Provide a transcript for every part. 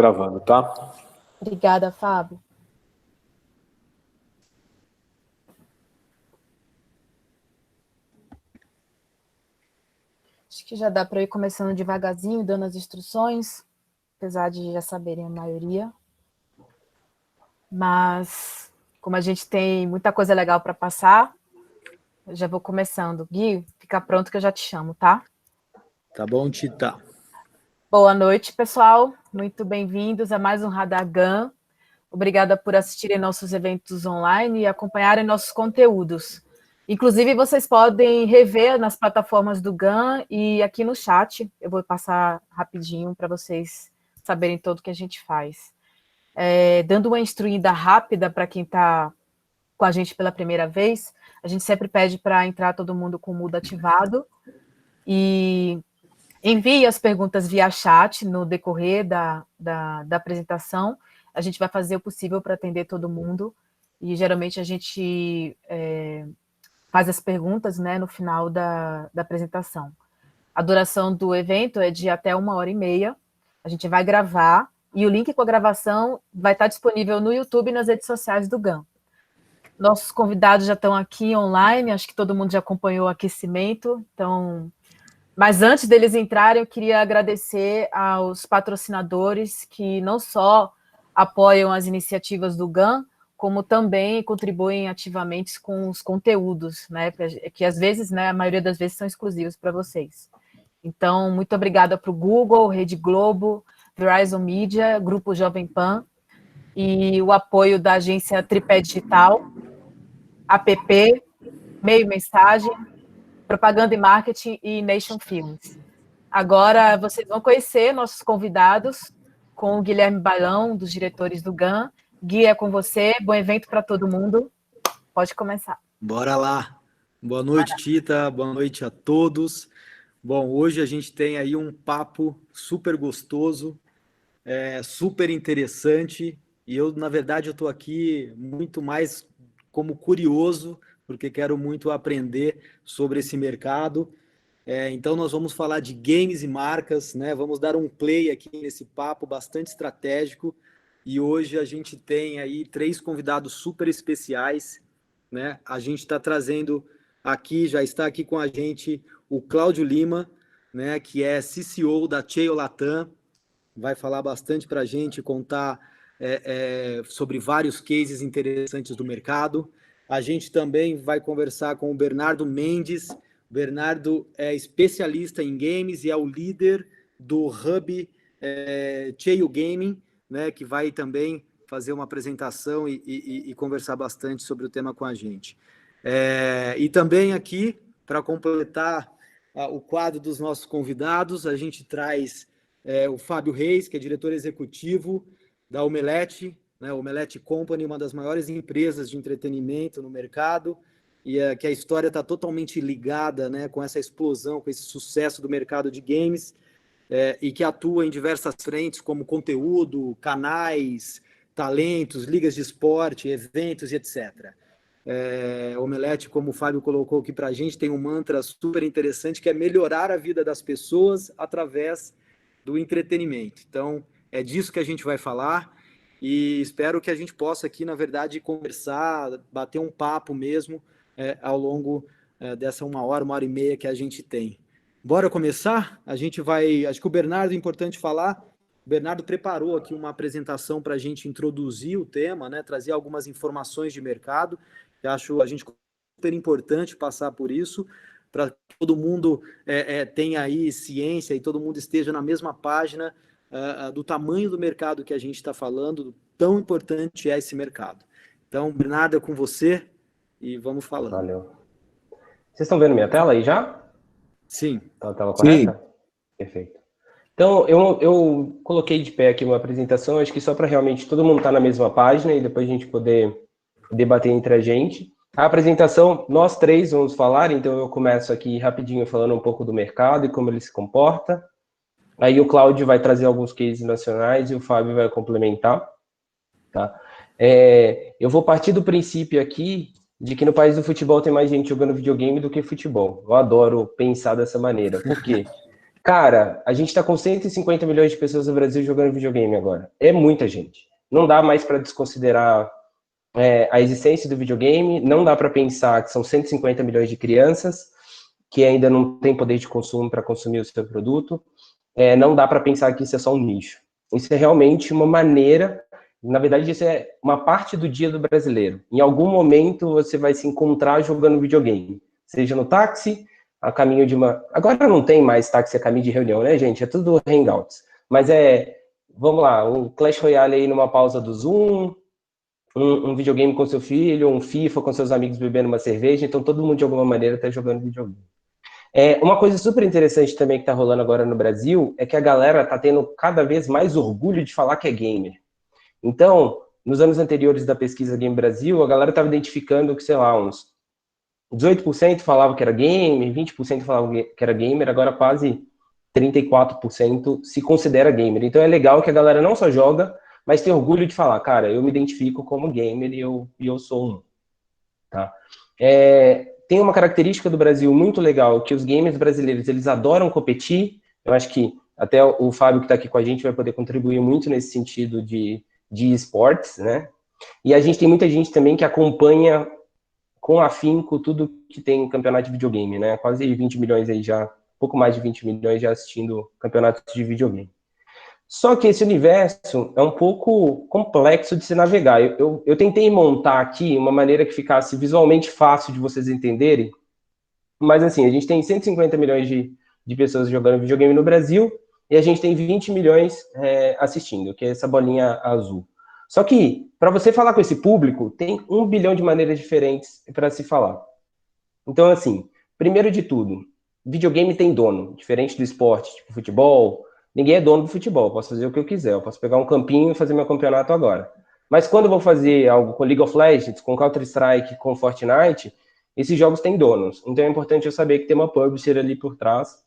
Gravando, tá? Obrigada, Fábio. Acho que já dá para ir começando devagarzinho, dando as instruções, apesar de já saberem a maioria. Mas, como a gente tem muita coisa legal para passar, eu já vou começando. Gui, fica pronto que eu já te chamo, tá? Tá bom, Tita? Boa noite, pessoal. Muito bem-vindos a mais um Radar GAN. Obrigada por assistirem nossos eventos online e acompanharem nossos conteúdos. Inclusive, vocês podem rever nas plataformas do GAN e aqui no chat. Eu vou passar rapidinho para vocês saberem tudo o que a gente faz. Dando uma instruída rápida para quem está com a gente pela primeira vez, a gente sempre pede para entrar todo mundo com o mudo ativado e envie as perguntas via chat no decorrer da apresentação. A gente vai fazer o possível para atender todo mundo e geralmente a gente faz as perguntas, né, no final da apresentação. A duração do evento é de até 1h30. A gente vai gravar e o link com a gravação vai estar disponível no YouTube e nas redes sociais do GAN. Nossos convidados já estão aqui online, acho que todo mundo já acompanhou o aquecimento, então... Mas antes deles entrarem, eu queria agradecer aos patrocinadores que não só apoiam as iniciativas do GAN, como também contribuem ativamente com os conteúdos, né? Que às vezes, né, a maioria das vezes são exclusivos para vocês. Então, muito obrigada para o Google, Rede Globo, Verizon Media, Grupo Jovem Pan, e o apoio da agência Tripé Digital, APP, Meio Mensagem, Propaganda e Marketing e Nation Films. Agora vocês vão conhecer nossos convidados com o Guilherme Bailão, dos diretores do GAN. Gui, é com você. Bom evento para todo mundo. Pode começar. Bora lá. Boa noite, Tita. Boa noite a todos. Bom, hoje a gente tem aí um papo super gostoso, super interessante. E eu, na verdade, eu estou aqui muito mais como curioso, porque quero muito aprender sobre esse mercado. Então, nós vamos falar de games e marcas, né? Vamos dar um play aqui nesse papo bastante estratégico. E hoje a gente tem aí 3 convidados super especiais, né? A gente está trazendo aqui, já está aqui com a gente o Cláudio Lima, né? Que é CCO da Cheio Latam. Vai falar bastante para a gente, contar sobre vários cases interessantes do mercado. A gente também vai conversar com o Bernardo Mendes. Bernardo é especialista em games e é o líder do Hub Cheio Gaming, né, que vai também fazer uma apresentação e conversar bastante sobre o tema com a gente. E também aqui, para completar o quadro dos nossos convidados, a gente traz o Fábio Reis, que é diretor executivo da Omelete, né, Omelete Company, uma das maiores empresas de entretenimento no mercado, e que a história está totalmente ligada, né, com essa explosão, com esse sucesso do mercado de games, e que atua em diversas frentes, como conteúdo, canais, talentos, ligas de esporte, eventos e etc. Omelete, como o Fábio colocou aqui para a gente, tem um mantra super interessante, que é melhorar a vida das pessoas através do entretenimento. Então, é disso que a gente vai falar e espero que a gente possa aqui, na verdade, conversar, bater um papo mesmo ao longo dessa 1h30 que a gente tem. Bora começar? A gente vai... Acho que o Bernardo, é importante falar, o Bernardo preparou aqui uma apresentação para a gente introduzir o tema, né, trazer algumas informações de mercado. Eu acho a gente super importante passar por isso, para que todo mundo tenha aí ciência e todo mundo esteja na mesma página do tamanho do mercado que a gente está falando, do tão importante é esse mercado. Então, Bernardo, é com você e vamos falando. Valeu. Vocês estão vendo minha tela aí já? Sim. Tá a tela correta? Perfeito. Então, eu coloquei de pé aqui uma apresentação, acho que só para realmente todo mundo estar na mesma página e depois a gente poder debater entre a gente. A apresentação, nós 3 vamos falar, então eu começo aqui rapidinho falando um pouco do mercado e como ele se comporta. Aí o Cláudio vai trazer alguns cases nacionais e o Fábio vai complementar. Tá? Eu vou partir do princípio aqui de que no país do futebol tem mais gente jogando videogame do que futebol. Eu adoro pensar dessa maneira. Por quê? Cara, a gente tá com 150 milhões de pessoas no Brasil jogando videogame agora. É muita gente. Não dá mais para desconsiderar a existência do videogame, não dá para pensar que são 150 milhões de crianças que ainda não têm poder de consumo para consumir o seu produto, não dá para pensar que isso é só um nicho. Isso é realmente uma maneira, na verdade, isso é uma parte do dia do brasileiro. Em algum momento você vai se encontrar jogando videogame, seja no táxi, a caminho de uma... Agora não tem mais táxi a caminho de reunião, né, gente? É tudo Hangouts. Mas vamos lá, um Clash Royale aí numa pausa do Zoom, um videogame com seu filho, um FIFA com seus amigos bebendo uma cerveja, então todo mundo de alguma maneira está jogando videogame. Uma coisa super interessante também que está rolando agora no Brasil é que a galera está tendo cada vez mais orgulho de falar que é gamer. Então, nos anos anteriores da pesquisa Game Brasil, a galera estava identificando que, sei lá, uns 18% falava que era gamer, 20% falava que era gamer, agora quase 34% se considera gamer. Então é legal que a galera não só joga, mas tem orgulho de falar, cara, eu me identifico como gamer e eu sou um. Tá? Tem uma característica do Brasil muito legal, que os gamers brasileiros, eles adoram competir. Eu acho que até o Fábio, que está aqui com a gente, vai poder contribuir muito nesse sentido de esportes, né? E a gente tem muita gente também que acompanha com afinco tudo que tem campeonato de videogame, né? Quase 20 milhões aí já, pouco mais de 20 milhões já assistindo campeonatos de videogame. Só que esse universo é um pouco complexo de se navegar. Eu tentei montar aqui uma maneira que ficasse visualmente fácil de vocês entenderem, mas assim, a gente tem 150 milhões de pessoas jogando videogame no Brasil e a gente tem 20 milhões assistindo, que é essa bolinha azul. Só que, para você falar com esse público, tem 1 bilhão de maneiras diferentes para se falar. Então, assim, primeiro de tudo, videogame tem dono, diferente do esporte, tipo futebol. Ninguém é dono do futebol, eu posso fazer o que eu quiser, eu posso pegar um campinho e fazer meu campeonato agora. Mas quando eu vou fazer algo com League of Legends, com Counter-Strike, com Fortnite, esses jogos têm donos. Então é importante eu saber que tem uma publisher ali por trás.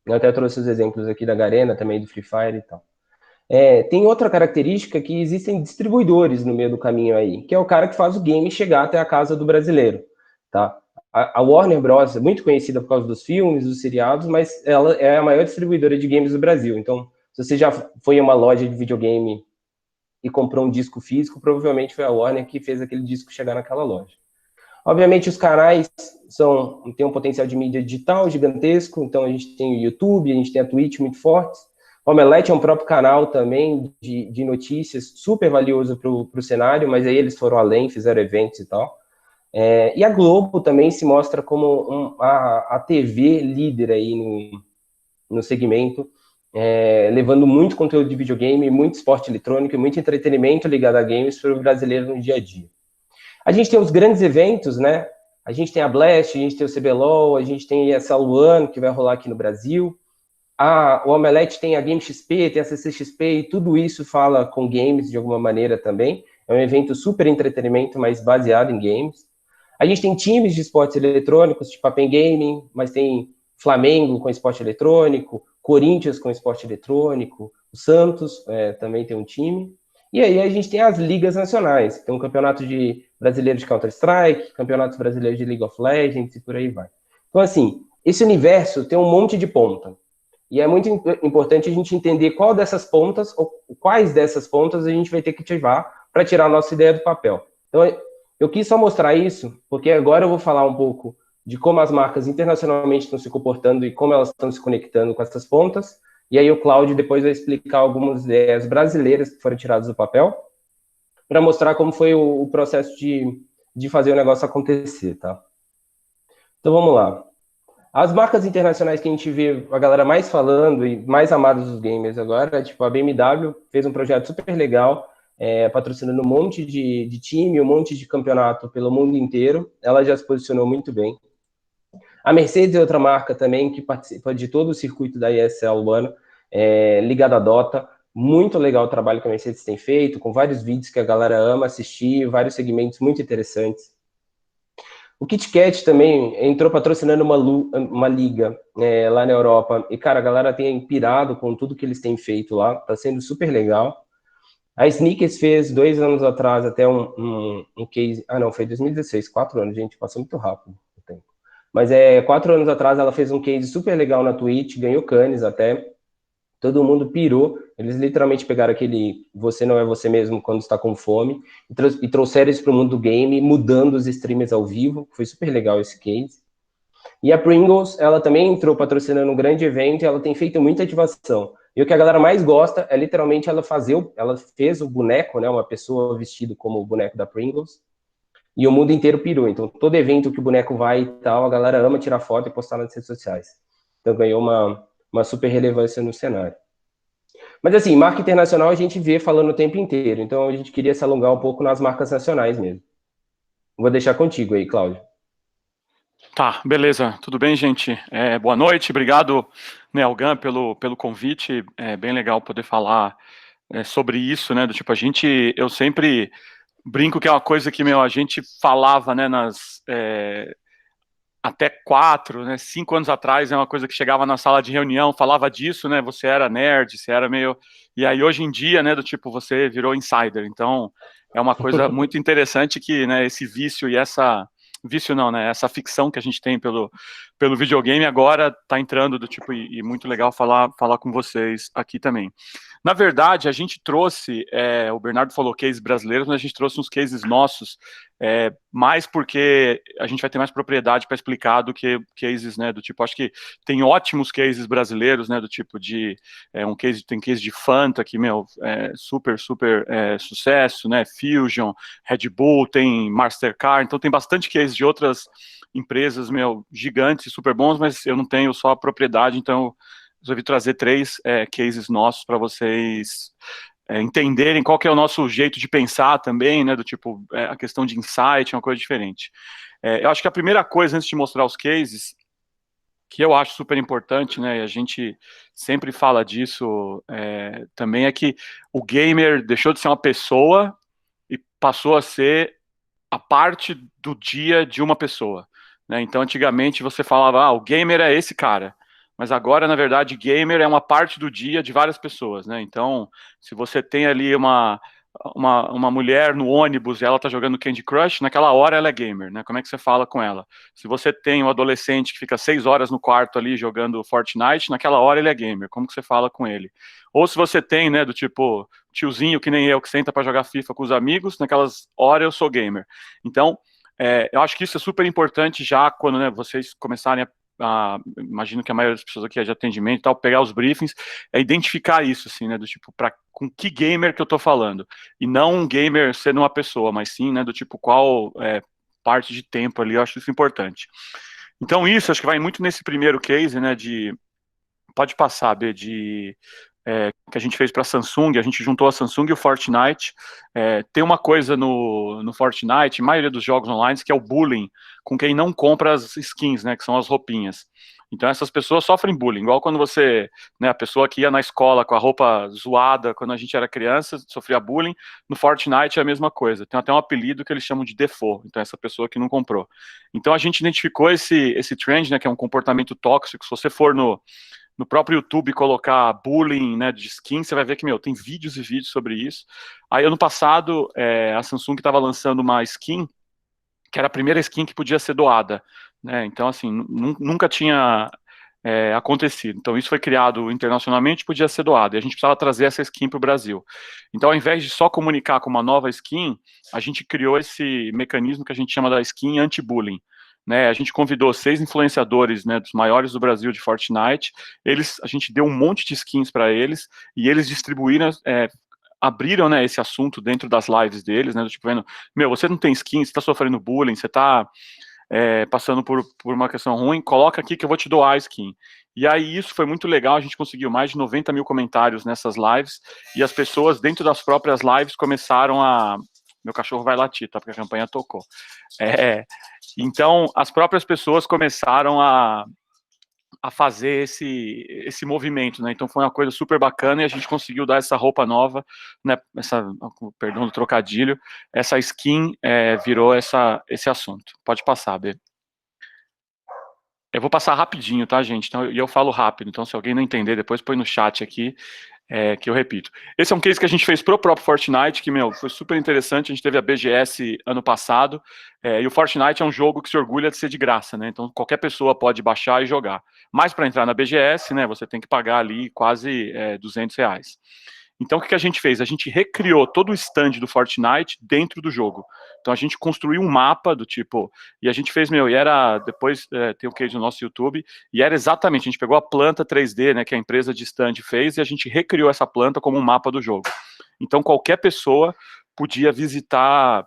Eu até trouxe os exemplos aqui da Garena, também do Free Fire e tal. Tem outra característica que existem distribuidores no meio do caminho aí, que é o cara que faz o game chegar até a casa do brasileiro, tá? A Warner Bros. É muito conhecida por causa dos filmes, dos seriados, mas ela é a maior distribuidora de games do Brasil. Então, se você já foi em uma loja de videogame e comprou um disco físico, provavelmente foi a Warner que fez aquele disco chegar naquela loja. Obviamente, os canais têm um potencial de mídia digital gigantesco, então a gente tem o YouTube, a gente tem a Twitch muito fortes. O Omelete é um próprio canal também de notícias, super valioso para o cenário, mas aí eles foram além, fizeram eventos e tal. E a Globo também se mostra como a TV líder aí no segmento, levando muito conteúdo de videogame, muito esporte eletrônico, muito entretenimento ligado a games para o brasileiro no dia a dia. A gente tem os grandes eventos, né? A gente tem a Blast, a gente tem o CBLOL, a gente tem essa One que vai rolar aqui no Brasil. O Omelete tem a Game XP, tem a CCXP, e tudo isso fala com games de alguma maneira também. É um evento super entretenimento, mas baseado em games. A gente tem times de esportes eletrônicos, tipo a Pen Gaming, mas tem Flamengo com esporte eletrônico, Corinthians com esporte eletrônico, o Santos também tem um time. E aí a gente tem as ligas nacionais, tem um campeonato brasileiro de Counter-Strike, campeonato brasileiro de League of Legends e por aí vai. Então, assim, esse universo tem um monte de ponta. E é muito importante a gente entender qual dessas pontas, ou quais dessas pontas a gente vai ter que ativar para tirar a nossa ideia do papel. Então, eu quis só mostrar isso, porque agora eu vou falar um pouco de como as marcas internacionalmente estão se comportando e como elas estão se conectando com essas pontas. E aí o Cláudio depois vai explicar algumas ideias brasileiras que foram tiradas do papel, para mostrar como foi o processo de fazer o negócio acontecer, tá? Então vamos lá. As marcas internacionais que a gente vê a galera mais falando e mais amadas dos gamers agora, tipo a BMW fez um projeto super legal, patrocinando um monte de time, um monte de campeonato pelo mundo inteiro. Ela já se posicionou muito bem. A Mercedes é outra marca também que participa de todo o circuito da ESL One, ligada à Dota. Muito legal o trabalho que a Mercedes tem feito, com vários vídeos que a galera ama assistir, vários segmentos muito interessantes. O KitKat também entrou patrocinando uma liga lá na Europa. E, cara, a galera tem pirado com tudo que eles têm feito lá. Tá sendo super legal. A Sneakers fez 2 anos atrás até um case... Ah, não, foi 2016. 4 anos, gente. Passou muito rápido o tempo. mas 4 anos atrás ela fez um case super legal na Twitch, ganhou Cannes até, todo mundo pirou, eles literalmente pegaram aquele você não é você mesmo quando está com fome, e trouxeram isso para o mundo do game, mudando os streamers ao vivo, foi super legal esse case. E a Pringles, ela também entrou patrocinando um grande evento e ela tem feito muita ativação. E o que a galera mais gosta é literalmente ela fez o boneco, né, uma pessoa vestida como o boneco da Pringles, e o mundo inteiro pirou. Então, todo evento que o boneco vai e tal, a galera ama tirar foto e postar nas redes sociais. Então, ganhou uma super relevância no cenário. Mas, assim, marca internacional a gente vê falando o tempo inteiro. Então, a gente queria se alongar um pouco nas marcas nacionais mesmo. Vou deixar contigo aí, Cláudio. Tá, beleza. Tudo bem, gente? Boa noite. Obrigado, né, Algan, pelo convite. É bem legal poder falar sobre isso, né? Do tipo, eu sempre brinco que é uma coisa que, a gente falava, né, até 4, né, 5 anos atrás, é uma coisa que chegava na sala de reunião, falava disso, né, você era nerd, você era meio... E aí, hoje em dia, né, do tipo, você virou insider. Então, é uma coisa muito interessante que, né, esse vício e essa... Vício não, né, essa ficção que a gente tem pelo videogame agora tá entrando do tipo, e muito legal falar com vocês aqui também. Na verdade, a gente trouxe, o Bernardo falou cases brasileiros, mas a gente trouxe uns cases nossos, mais porque a gente vai ter mais propriedade para explicar do que cases, né, do tipo, acho que tem ótimos cases brasileiros, né, do tipo de, tem case de Fanta, que, super sucesso, né, Fusion, Red Bull, tem Mastercard, então tem bastante case de outras empresas, gigantes, super bons, mas eu não tenho só a propriedade, então resolvi trazer 3 cases nossos para vocês entenderem qual que é o nosso jeito de pensar também, né, do tipo, a questão de insight, uma coisa diferente. Eu acho que a primeira coisa, antes de mostrar os cases, que eu acho super importante, né, e a gente sempre fala disso também, é que o gamer deixou de ser uma pessoa e passou a ser a parte do dia de uma pessoa, né? Então, antigamente você falava, o gamer é esse cara, mas agora, na verdade, gamer é uma parte do dia de várias pessoas, né? Então, se você tem ali uma mulher no ônibus e ela tá jogando Candy Crush, naquela hora ela é gamer, né? Como é que você fala com ela? Se você tem um adolescente que fica 6 horas no quarto ali jogando Fortnite, naquela hora ele é gamer, como que você fala com ele? Ou se você tem, né, do tipo, tiozinho que nem eu, que senta para jogar FIFA com os amigos, naquelas horas eu sou gamer. Então, eu acho que isso é super importante já quando, né, vocês começarem imagino que a maioria das pessoas aqui é de atendimento e tal, pegar os briefings, identificar isso, assim, né, do tipo, com que gamer que eu tô falando, e não um gamer sendo uma pessoa, mas sim, né, do tipo, qual parte de tempo ali, eu acho isso importante. Então isso, acho que vai muito nesse primeiro case, né, pode passar, B, que a gente fez para a Samsung, a gente juntou a Samsung e o Fortnite. Tem uma coisa no Fortnite, a maioria dos jogos online, que é o bullying com quem não compra as skins, né, que são as roupinhas. Então essas pessoas sofrem bullying, igual quando você, né, a pessoa que ia na escola com a roupa zoada, quando a gente era criança, sofria bullying. No Fortnite é a mesma coisa, tem até um apelido que eles chamam de default, então essa pessoa que não comprou. Então a gente identificou esse trend, né, que é um comportamento tóxico. Se você for no próprio YouTube colocar bullying, né, de skin, você vai ver que, tem vídeos e vídeos sobre isso. Aí, ano passado, a Samsung estava lançando uma skin, que era a primeira skin que podia ser doada, né, então, assim, nunca tinha acontecido. Então, isso foi criado internacionalmente, podia ser doado, e a gente precisava trazer essa skin para o Brasil. Então, ao invés de só comunicar com uma nova skin, a gente criou esse mecanismo que a gente chama da skin anti-bullying. Né, a gente convidou 6 influenciadores, né, dos maiores do Brasil de Fortnite. A gente deu um monte de skins para eles e eles distribuíram, abriram, né, esse assunto dentro das lives deles, né, tipo, vendo, você não tem skin, você está sofrendo bullying, você está passando por uma questão ruim, coloca aqui que eu vou te doar a skin. E aí isso foi muito legal, a gente conseguiu mais de 90 mil comentários nessas lives e as pessoas dentro das próprias lives começaram a... Meu cachorro vai latir, tá? Porque a campanha tocou. Então, as próprias pessoas começaram a fazer esse movimento, né? Então, foi uma coisa super bacana e a gente conseguiu dar essa roupa nova, né? Perdão do trocadilho, essa skin virou esse assunto. Pode passar, B. Eu vou passar rapidinho, tá, gente? Então, eu falo rápido, então se alguém não entender, depois põe no chat aqui. que eu repito. Esse é um case que a gente fez pro próprio Fortnite, que, foi super interessante. A gente teve a BGS ano passado, e o Fortnite é um jogo que se orgulha de ser de graça, né? Então, qualquer pessoa pode baixar e jogar. Mas para entrar na BGS, né, você tem que pagar ali quase R$ 200. Então, o que a gente fez? A gente recriou todo o stand do Fortnite dentro do jogo. Então, a gente construiu um mapa do tipo... E a gente fez, e era... Depois tem o case no nosso YouTube, e era exatamente... A gente pegou a planta 3D, né, que a empresa de stand fez, e a gente recriou essa planta como um mapa do jogo. Então, qualquer pessoa podia visitar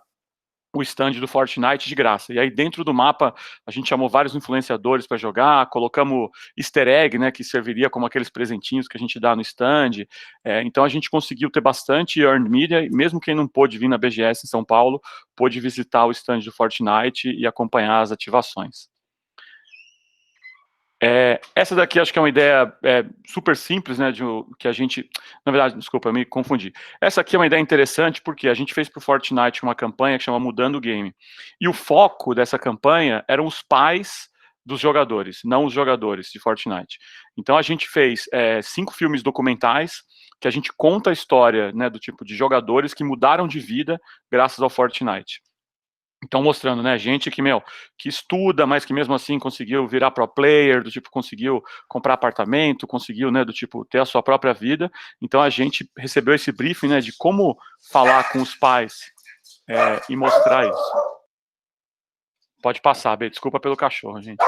o stand do Fortnite de graça. E aí dentro do mapa a gente chamou vários influenciadores para jogar, colocamos easter egg, né, que serviria como aqueles presentinhos que a gente dá no stand. Então a gente conseguiu ter bastante earned media, e mesmo quem não pôde vir na BGS em São Paulo, pôde visitar o stand do Fortnite e acompanhar as ativações. Essa daqui acho que é uma ideia super simples, né, que a gente... Na verdade, desculpa, eu me confundi. Essa aqui é uma ideia interessante porque a gente fez para o Fortnite uma campanha que chama Mudando o Game. E o foco dessa campanha eram os pais dos jogadores, não os jogadores de Fortnite. Então a gente fez 5 filmes documentais que a gente conta a história, né, do tipo de jogadores que mudaram de vida graças ao Fortnite. Então, mostrando, né, gente que estuda, mas que mesmo assim conseguiu virar pro player, do tipo, conseguiu comprar apartamento, conseguiu, né, do tipo, ter a sua própria vida. Então, a gente recebeu esse briefing, né, de como falar com os pais e mostrar isso. Pode passar, Bê, desculpa pelo cachorro, gente.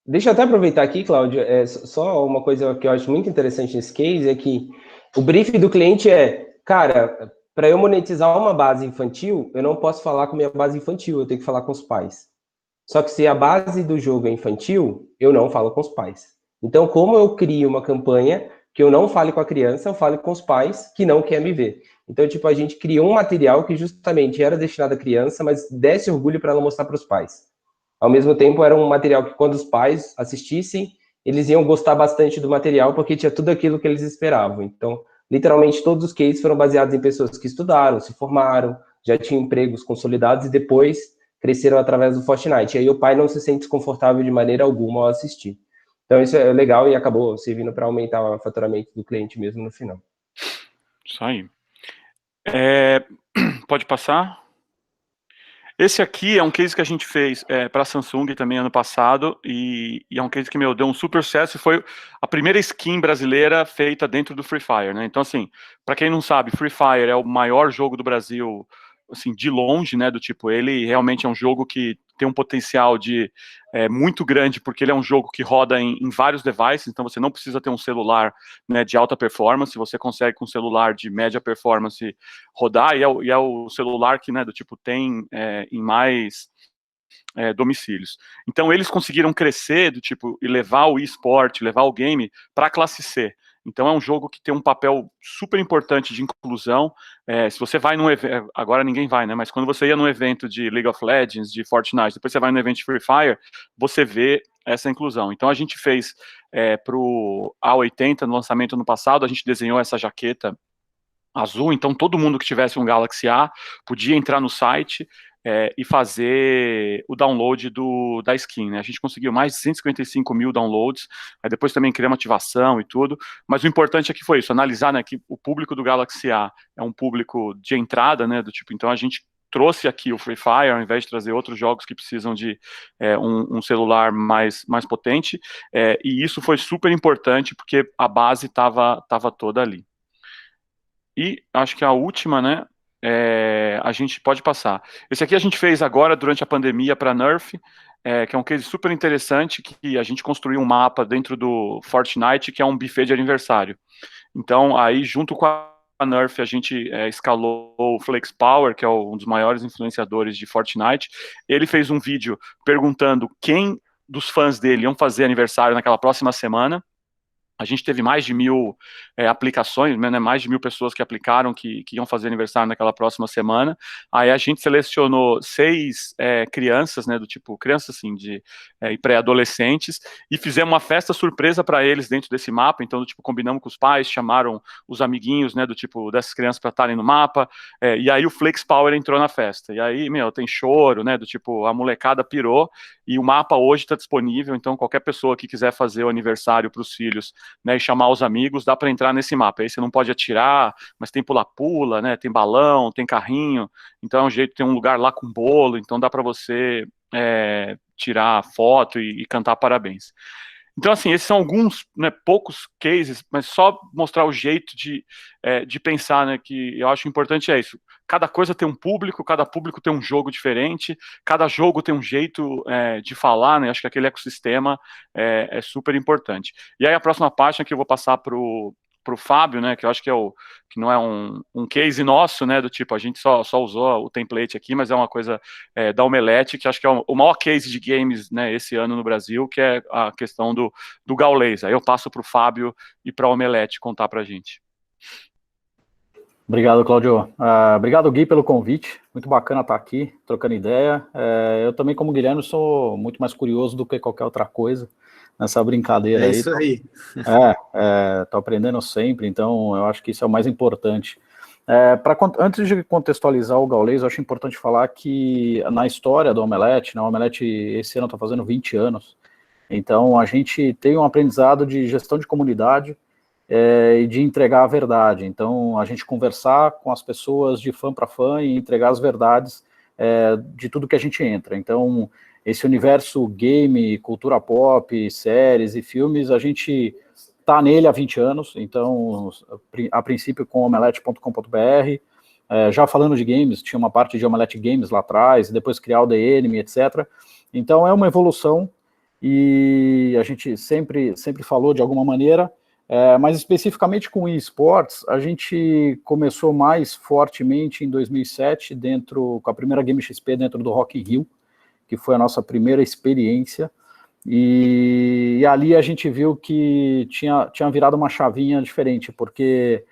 Deixa eu até aproveitar aqui, Cláudio, só uma coisa que eu acho muito interessante nesse case é que o briefing do cliente cara, para eu monetizar uma base infantil, eu não posso falar com minha base infantil, eu tenho que falar com os pais. Só que se a base do jogo é infantil, eu não falo com os pais. Então, como eu crio uma campanha que eu não fale com a criança, eu falo com os pais que não querem me ver. Então, tipo, a gente criou um material que justamente era destinado à criança, mas desse orgulho para ela mostrar para os pais. Ao mesmo tempo, era um material que quando os pais assistissem, eles iam gostar bastante do material, porque tinha tudo aquilo que eles esperavam. Então, literalmente, todos os cases foram baseados em pessoas que estudaram, se formaram, já tinham empregos consolidados e depois cresceram através do Fortnite. E aí o pai não se sente desconfortável de maneira alguma ao assistir. Então, isso é legal e acabou servindo para aumentar o faturamento do cliente mesmo no final. Isso aí. Pode passar? Esse aqui é um case que a gente fez para a Samsung também ano passado, e é um case que, deu um super sucesso, e foi a primeira skin brasileira feita dentro do Free Fire, né? Então, assim, para quem não sabe, Free Fire é o maior jogo do Brasil, assim, de longe, né, do tipo, ele realmente é um jogo que tem um potencial muito grande, porque ele é um jogo que roda em vários devices, então você não precisa ter um celular, né, de alta performance, você consegue com um celular de média performance rodar, e é o celular que, né, do tipo, tem em mais domicílios. Então eles conseguiram crescer, do tipo, e levar o eSport, levar o game para a classe C. Então é um jogo que tem um papel super importante de inclusão. Se você vai num evento, agora ninguém vai, né? Mas quando você ia num evento de League of Legends, de Fortnite, depois você vai num evento de Free Fire, você vê essa inclusão. Então a gente fez para o A80 no lançamento ano passado, a gente desenhou essa jaqueta azul, então todo mundo que tivesse um Galaxy A podia entrar no site e fazer o download da skin, né? A gente conseguiu mais de 155 mil downloads, aí depois também criamos ativação e tudo, mas o importante aqui foi isso, analisar, né, que o público do Galaxy A é um público de entrada, né, do tipo, então a gente trouxe aqui o Free Fire, ao invés de trazer outros jogos que precisam de um celular mais potente, e isso foi super importante, porque a base estava toda ali. E acho que a última, né, a gente pode passar. Esse aqui a gente fez agora, durante a pandemia, para a Nerf, que é um case super interessante, que a gente construiu um mapa dentro do Fortnite, que é um buffet de aniversário. Então, aí, junto com a Nerf, a gente escalou o Flex Power, que é um dos maiores influenciadores de Fortnite. Ele fez um vídeo perguntando quem dos fãs dele iam fazer aniversário naquela próxima semana, A gente teve mais de 1.000 aplicações, né, mais de 1.000 pessoas que aplicaram, que iam fazer aniversário naquela próxima semana. Aí a gente selecionou 6 crianças, né, do tipo, crianças assim, e pré-adolescentes, e fizemos uma festa surpresa para eles dentro desse mapa. Então, do tipo, combinamos com os pais, chamaram os amiguinhos, né, do tipo, dessas crianças para estarem no mapa, e aí o Flex Power entrou na festa. E aí, tem choro, né, do tipo, a molecada pirou, e o mapa hoje está disponível, então qualquer pessoa que quiser fazer o aniversário para os filhos, né, e chamar os amigos, dá para entrar nesse mapa. Aí você não pode atirar, mas tem pula-pula, né, tem balão, tem carrinho, então é um jeito, tem um lugar lá com bolo, então dá para você tirar foto e cantar parabéns. Então, assim, esses são alguns, né, poucos cases, mas só mostrar o jeito de pensar, né, que eu acho importante é isso. Cada coisa tem um público, cada público tem um jogo diferente, cada jogo tem um jeito de falar, né, acho que aquele ecossistema é super importante. E aí a próxima página que eu vou passar para o Fábio, né, que eu acho que que não é um case nosso, né, do tipo, a gente só usou o template aqui, mas é uma coisa da Omelete, que acho que é o maior case de games, né, esse ano no Brasil, que é a questão do Gaules. Aí eu passo para o Fábio e para a Omelete contar para a gente. Obrigado, Claudio. Obrigado, Gui, pelo convite. Muito bacana estar aqui, trocando ideia. Eu também, como Guilherme, sou muito mais curioso do que qualquer outra coisa nessa brincadeira aí. É isso aí. Tô aprendendo sempre, então eu acho que isso é o mais importante. Antes de contextualizar o Gaules, eu acho importante falar que na história do Omelete, né, o Omelete esse ano está fazendo 20 anos, então a gente tem um aprendizado de gestão de comunidade e de entregar a verdade. Então, a gente conversar com as pessoas de fã para fã e entregar as verdades de tudo que a gente entra. Então, esse universo game, cultura pop, séries e filmes, a gente está nele há 20 anos, então, a princípio com omelete.com.br, já falando de games, tinha uma parte de Omelete Games lá atrás, depois criar o The Enemy, etc. Então, é uma evolução, e a gente sempre falou de alguma maneira, mas especificamente com eSports, a gente começou mais fortemente em 2007, com a primeira Game XP dentro do Rock in Rio, que foi a nossa primeira experiência, e ali a gente viu que tinha virado uma chavinha diferente, porque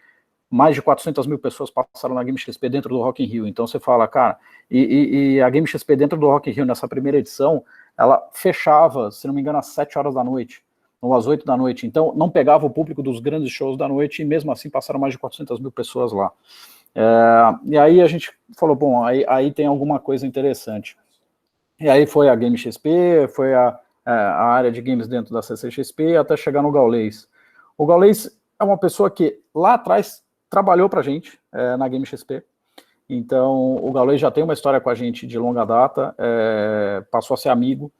mais de 400 mil pessoas passaram na Game XP dentro do Rock in Rio. Então você fala, cara, e a Game XP dentro do Rock in Rio, nessa primeira edição, ela fechava, se não me engano, às 7 horas da noite, ou às 8 da noite, então não pegava o público dos grandes shows da noite, e mesmo assim passaram mais de 400 mil pessoas lá. E aí a gente falou, bom, aí tem alguma coisa interessante. E aí foi a Game XP, foi a área de games dentro da CCXP, até chegar no Gaules. O Gaules é uma pessoa que lá atrás trabalhou pra gente na Game XP, então o Gaules já tem uma história com a gente de longa data, passou a ser amigo,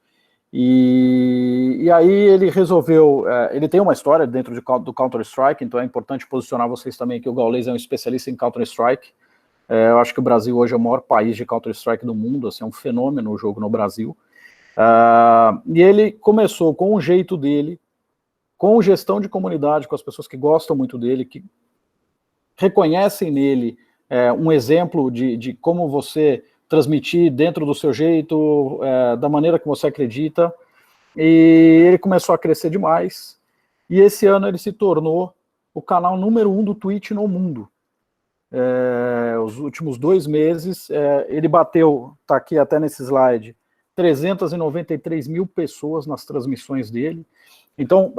e aí ele resolveu, ele tem uma história dentro do Counter-Strike, então é importante posicionar vocês também que o Gaules é um especialista em Counter-Strike. Eu acho que o Brasil hoje é o maior país de Counter-Strike do mundo, assim, é um fenômeno o jogo no Brasil. E ele começou com o jeito dele, com gestão de comunidade, com as pessoas que gostam muito dele, que reconhecem nele um exemplo de como você transmitir dentro do seu jeito, da maneira que você acredita, e ele começou a crescer demais, e esse ano ele se tornou o canal número 1 do Twitch no mundo. Os últimos 2 meses, ele bateu, está aqui até nesse slide, 393 mil pessoas nas transmissões dele. Então,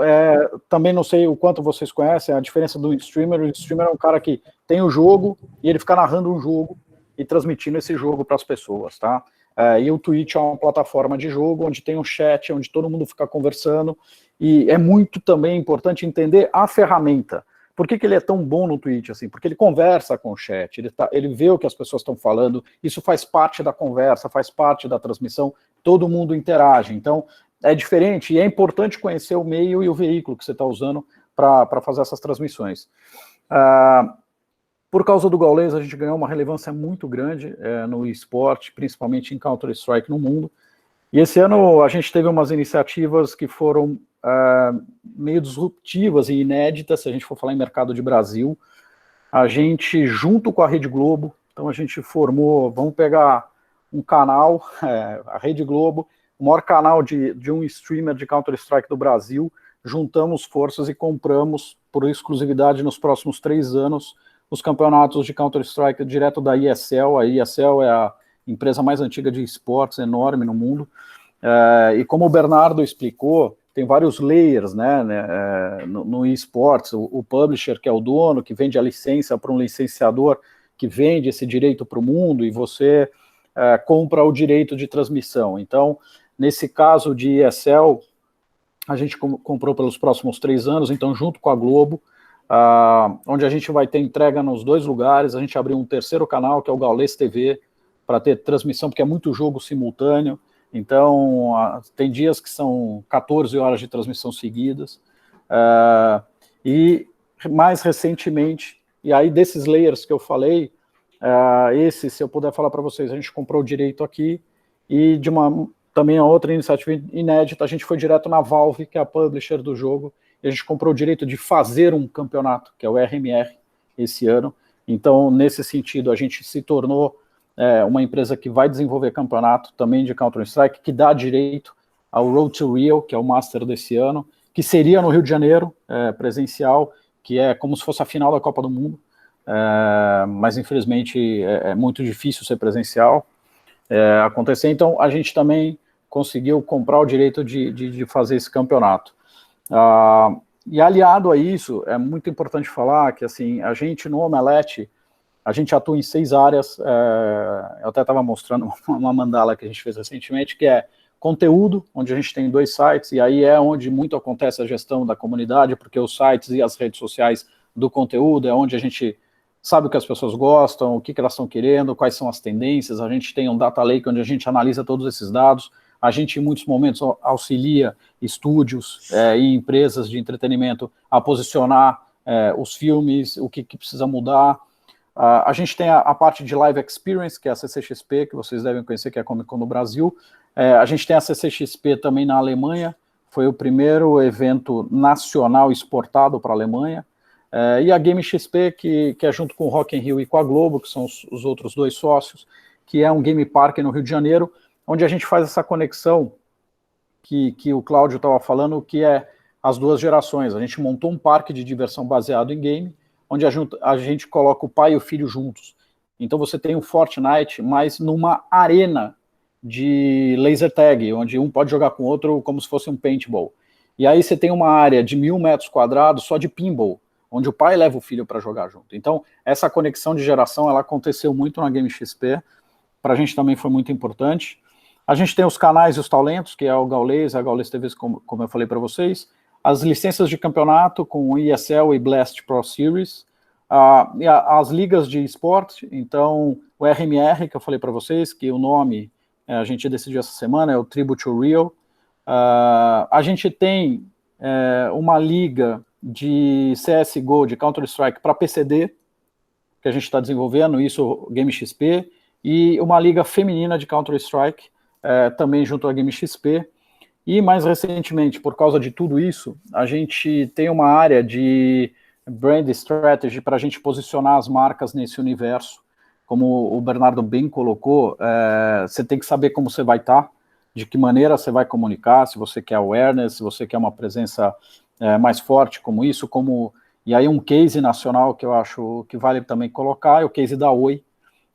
também não sei o quanto vocês conhecem a diferença do streamer. O streamer é um cara que tem o jogo e ele fica narrando um jogo e transmitindo esse jogo para as pessoas, tá? E o Twitch é uma plataforma de jogo onde tem um chat, onde todo mundo fica conversando, e é muito também importante entender a ferramenta. Por que ele é tão bom no Twitch, assim? Porque ele conversa com o chat, ele vê o que as pessoas estão falando, isso faz parte da conversa, faz parte da transmissão, todo mundo interage. Então, é diferente, e é importante conhecer o meio e o veículo que você está usando para fazer essas transmissões. Por causa do Gaules, a gente ganhou uma relevância muito grande no esporte, principalmente em Counter-Strike no mundo. E esse ano a gente teve umas iniciativas que foram meio disruptivas e inéditas, se a gente for falar em mercado de Brasil. A gente, junto com a Rede Globo, então a gente formou, vamos pegar um canal, a Rede Globo, o maior canal de um streamer de Counter-Strike do Brasil, juntamos forças e compramos, por exclusividade nos próximos 3 anos, os campeonatos de Counter-Strike direto da ESL. A ESL é a empresa mais antiga de esportes, enorme no mundo. E como o Bernardo explicou, tem vários layers, né, no esportes. O publisher, que é o dono, que vende a licença para um licenciador, que vende esse direito para o mundo, e você compra o direito de transmissão. Então, nesse caso de ESL, a gente comprou pelos próximos 3 anos, então junto com a Globo, onde a gente vai ter entrega nos 2 lugares. A gente abriu um 3º canal, que é o Gaules TV, para ter transmissão, porque é muito jogo simultâneo. Então, tem dias que são 14 horas de transmissão seguidas. E mais recentemente, e aí desses layers que eu falei, se eu puder falar para vocês, a gente comprou o direito aqui, e também a outra iniciativa inédita, a gente foi direto na Valve, que é a publisher do jogo, e a gente comprou o direito de fazer um campeonato, que é o RMR, esse ano. Então, nesse sentido, a gente se tornou uma empresa que vai desenvolver campeonato também de Counter-Strike, que dá direito ao Road to Rio, que é o Master desse ano, que seria no Rio de Janeiro, presencial, que é como se fosse a final da Copa do Mundo, mas infelizmente é muito difícil ser presencial acontecer. Então a gente também conseguiu comprar o direito de fazer esse campeonato. E aliado a isso, é muito importante falar que assim, a gente no Omelete, a gente atua em 6 áreas. Eu até estava mostrando uma mandala que a gente fez recentemente, que é conteúdo, onde a gente tem 2 sites, e aí é onde muito acontece a gestão da comunidade, porque os sites e as redes sociais do conteúdo é onde a gente sabe o que as pessoas gostam, o que elas estão querendo, quais são as tendências. A gente tem um data lake onde a gente analisa todos esses dados. A gente, em muitos momentos, auxilia estúdios e empresas de entretenimento a posicionar os filmes, o que precisa mudar. A gente tem a parte de Live Experience, que é a CCXP, que vocês devem conhecer, que é a Comic Con no Brasil. A gente tem a CCXP também na Alemanha, foi o primeiro evento nacional exportado para a Alemanha. E a Game XP, que é junto com o Rock in Rio e com a Globo, que são os outros 2 sócios, que é um Game Park no Rio de Janeiro, onde a gente faz essa conexão que o Cláudio estava falando, que é as 2 gerações. A gente montou um parque de diversão baseado em game, onde a gente coloca o pai e o filho juntos. Então você tem o Fortnite, mas numa arena de laser tag, onde um pode jogar com o outro como se fosse um paintball. E aí você tem uma área de 1.000 metros quadrados só de pinball, onde o pai leva o filho para jogar junto. Então, essa conexão de geração, ela aconteceu muito na Game XP, para a gente também foi muito importante. A gente tem os canais e os talentos, que é o Gaules, a Gaules TV, como eu falei para vocês, as licenças de campeonato com o ESL e Blast Pro Series, e as ligas de esporte. Então o RMR, que eu falei para vocês, que o nome a gente decidiu essa semana, é o Tribute to Rio. A gente tem uma liga de CSGO, de Counter-Strike para PCD, que a gente está desenvolvendo, isso Game XP, e uma liga feminina de Counter-Strike, também junto à Game XP. E mais recentemente, por causa de tudo isso, a gente tem uma área de brand strategy para a gente posicionar as marcas nesse universo. Como o Bernardo bem colocou, você tem que saber como você vai estar, de que maneira você vai comunicar, se você quer awareness, se você quer uma presença mais forte como isso, e aí um case nacional que eu acho que vale também colocar é o case da Oi.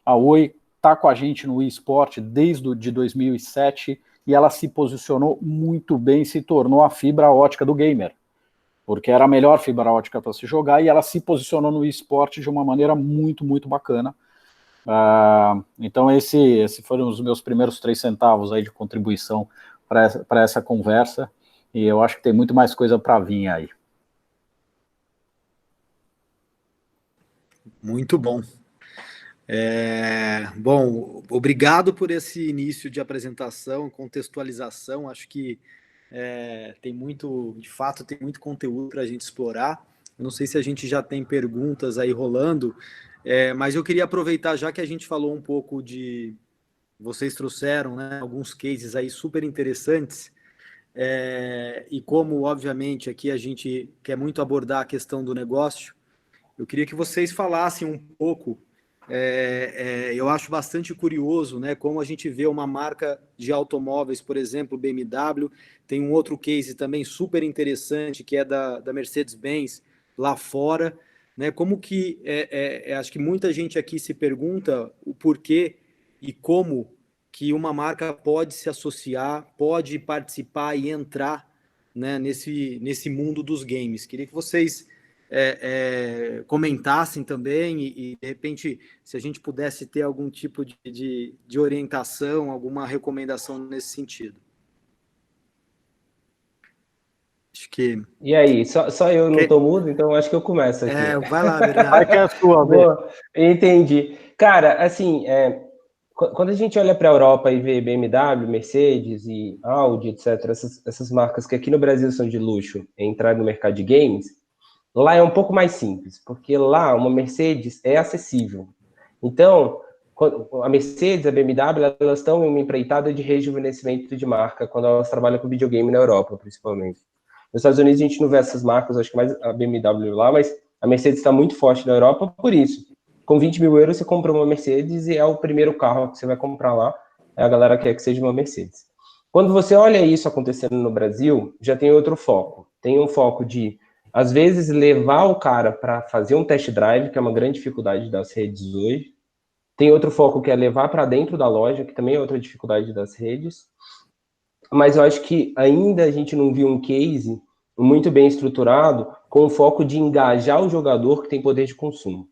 A Oi está com a gente no eSport desde de 2007, e ela se posicionou muito bem, se tornou a fibra ótica do gamer, porque era a melhor fibra ótica para se jogar, e ela se posicionou no eSport de uma maneira muito, muito bacana. Então esse foram os meus primeiros 3 centavos aí de contribuição para essa conversa, e eu acho que tem muito mais coisa para vir aí. Muito bom. Bom, obrigado por esse início de apresentação, contextualização. Acho que tem muito, de fato, tem muito conteúdo para a gente explorar. Eu não sei se a gente já tem perguntas aí rolando, mas eu queria aproveitar, já que a gente falou um pouco vocês trouxeram, né, alguns cases aí super interessantes, e como, obviamente, aqui a gente quer muito abordar a questão do negócio, eu queria que vocês falassem um pouco eu acho bastante curioso, né, como a gente vê uma marca de automóveis, por exemplo, BMW, tem um outro case também super interessante, que é da Mercedes-Benz, lá fora, né, como que, acho que muita gente aqui se pergunta o porquê e como que uma marca pode se associar, pode participar e entrar, né, nesse mundo dos games. Queria que vocês comentassem também e, de repente, se a gente pudesse ter algum tipo de orientação, alguma recomendação nesse sentido. Acho que... E aí, só eu não tô mudo, então acho que eu começo aqui. Vai lá, Bernardo. Vai que é a sua, Boa, entendi. Cara, assim, quando a gente olha para a Europa e vê BMW, Mercedes e Audi, etc., essas marcas que aqui no Brasil são de luxo, entrar no mercado de games, lá é um pouco mais simples, porque lá uma Mercedes é acessível. Então, a Mercedes, a BMW, elas estão em uma empreitada de rejuvenescimento de marca quando elas trabalham com videogame na Europa, principalmente. Nos Estados Unidos a gente não vê essas marcas, acho que mais a BMW lá, mas a Mercedes está muito forte na Europa por isso. Com 20 mil euros você compra uma Mercedes e é o primeiro carro que você vai comprar lá, a galera quer que seja uma Mercedes. Quando você olha isso acontecendo no Brasil, já tem outro foco. Tem um foco de, às vezes, levar o cara para fazer um test drive, que é uma grande dificuldade das redes hoje. Tem outro foco que é levar para dentro da loja, que também é outra dificuldade das redes. Mas eu acho que ainda a gente não viu um case muito bem estruturado com o foco de engajar o jogador que tem poder de consumo,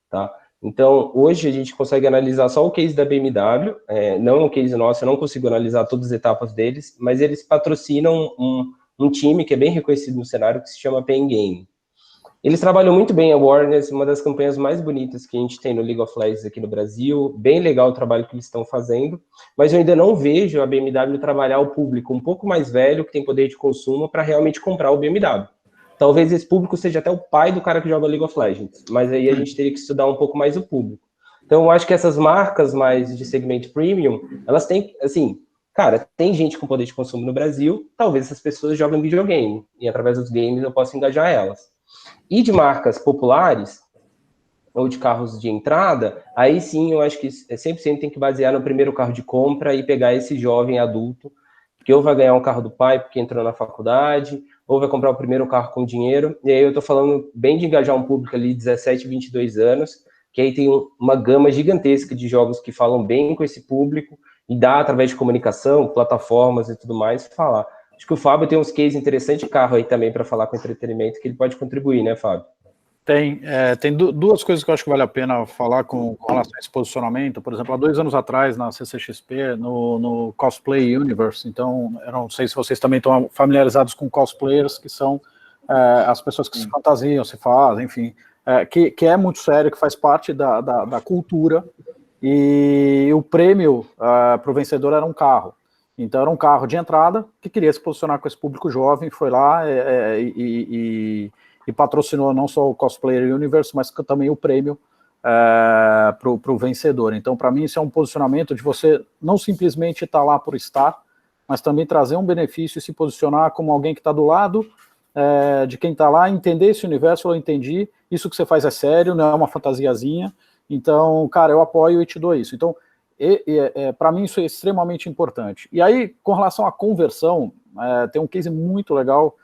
tá? Então, hoje a gente consegue analisar só o case da BMW, não o case nosso, eu não consigo analisar todas as etapas deles, mas eles patrocinam um time que é bem reconhecido no cenário, que se chama Pen Game. Eles trabalham muito bem a Awareness, uma das campanhas mais bonitas que a gente tem no League of Legends aqui no Brasil, bem legal o trabalho que eles estão fazendo, mas eu ainda não vejo a BMW trabalhar o público um pouco mais velho, que tem poder de consumo, para realmente comprar o BMW. Talvez esse público seja até o pai do cara que joga League of Legends, mas aí a gente teria que estudar um pouco mais o público. Então eu acho que essas marcas mais de segmento premium, elas têm, assim, cara, tem gente com poder de consumo no Brasil, talvez essas pessoas joguem videogame, e através dos games eu possa engajar elas. E de marcas populares, ou de carros de entrada, aí sim eu acho que 100% tem que basear no primeiro carro de compra e pegar esse jovem adulto, que ou vai ganhar um carro do pai porque entrou na faculdade, ou vai comprar o primeiro carro com dinheiro, e aí eu tô falando bem de engajar um público ali de 17, 22 anos, que aí tem uma gama gigantesca de jogos que falam bem com esse público, e dá, através de comunicação, plataformas e tudo mais, falar. Acho que o Fábio tem uns cases interessantes de carro aí também para falar com entretenimento, que ele pode contribuir, né, Fábio? Tem duas coisas que eu acho que vale a pena falar com relação a esse posicionamento. Por exemplo, há 2 anos atrás, na CCXP, no Cosplay Universe, então, eu não sei se vocês também estão familiarizados com cosplayers, que são as pessoas que se fantasiam, se fazem, enfim, que é muito sério, que faz parte da cultura, e o prêmio para o vencedor era um carro. Então, era um carro de entrada que queria se posicionar com esse público jovem, foi lá e patrocinou não só o Cosplayer Universe, mas também o prêmio para o vencedor. Então, para mim, isso é um posicionamento de você não simplesmente estar lá por estar, mas também trazer um benefício e se posicionar como alguém que está do lado de quem está lá, entender esse universo. Eu entendi, isso que você faz é sério, não é uma fantasiazinha. Então, cara, eu apoio e te dou isso. Então, para mim isso é extremamente importante. E aí, com relação à conversão, tem um case muito legal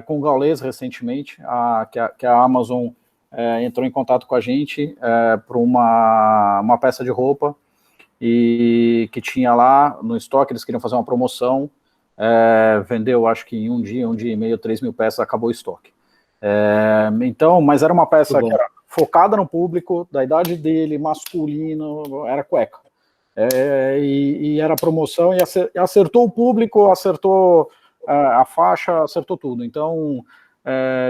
com o Gaules recentemente, que a Amazon entrou em contato com a gente por uma peça de roupa e que tinha lá no estoque, eles queriam fazer uma promoção, vendeu acho que em um dia e meio, 3 mil peças, acabou o estoque. Então, mas era uma peça que era focada no público, da idade dele, masculino, era cueca. E era promoção, e acertou o público, acertou a faixa, acertou tudo. Então,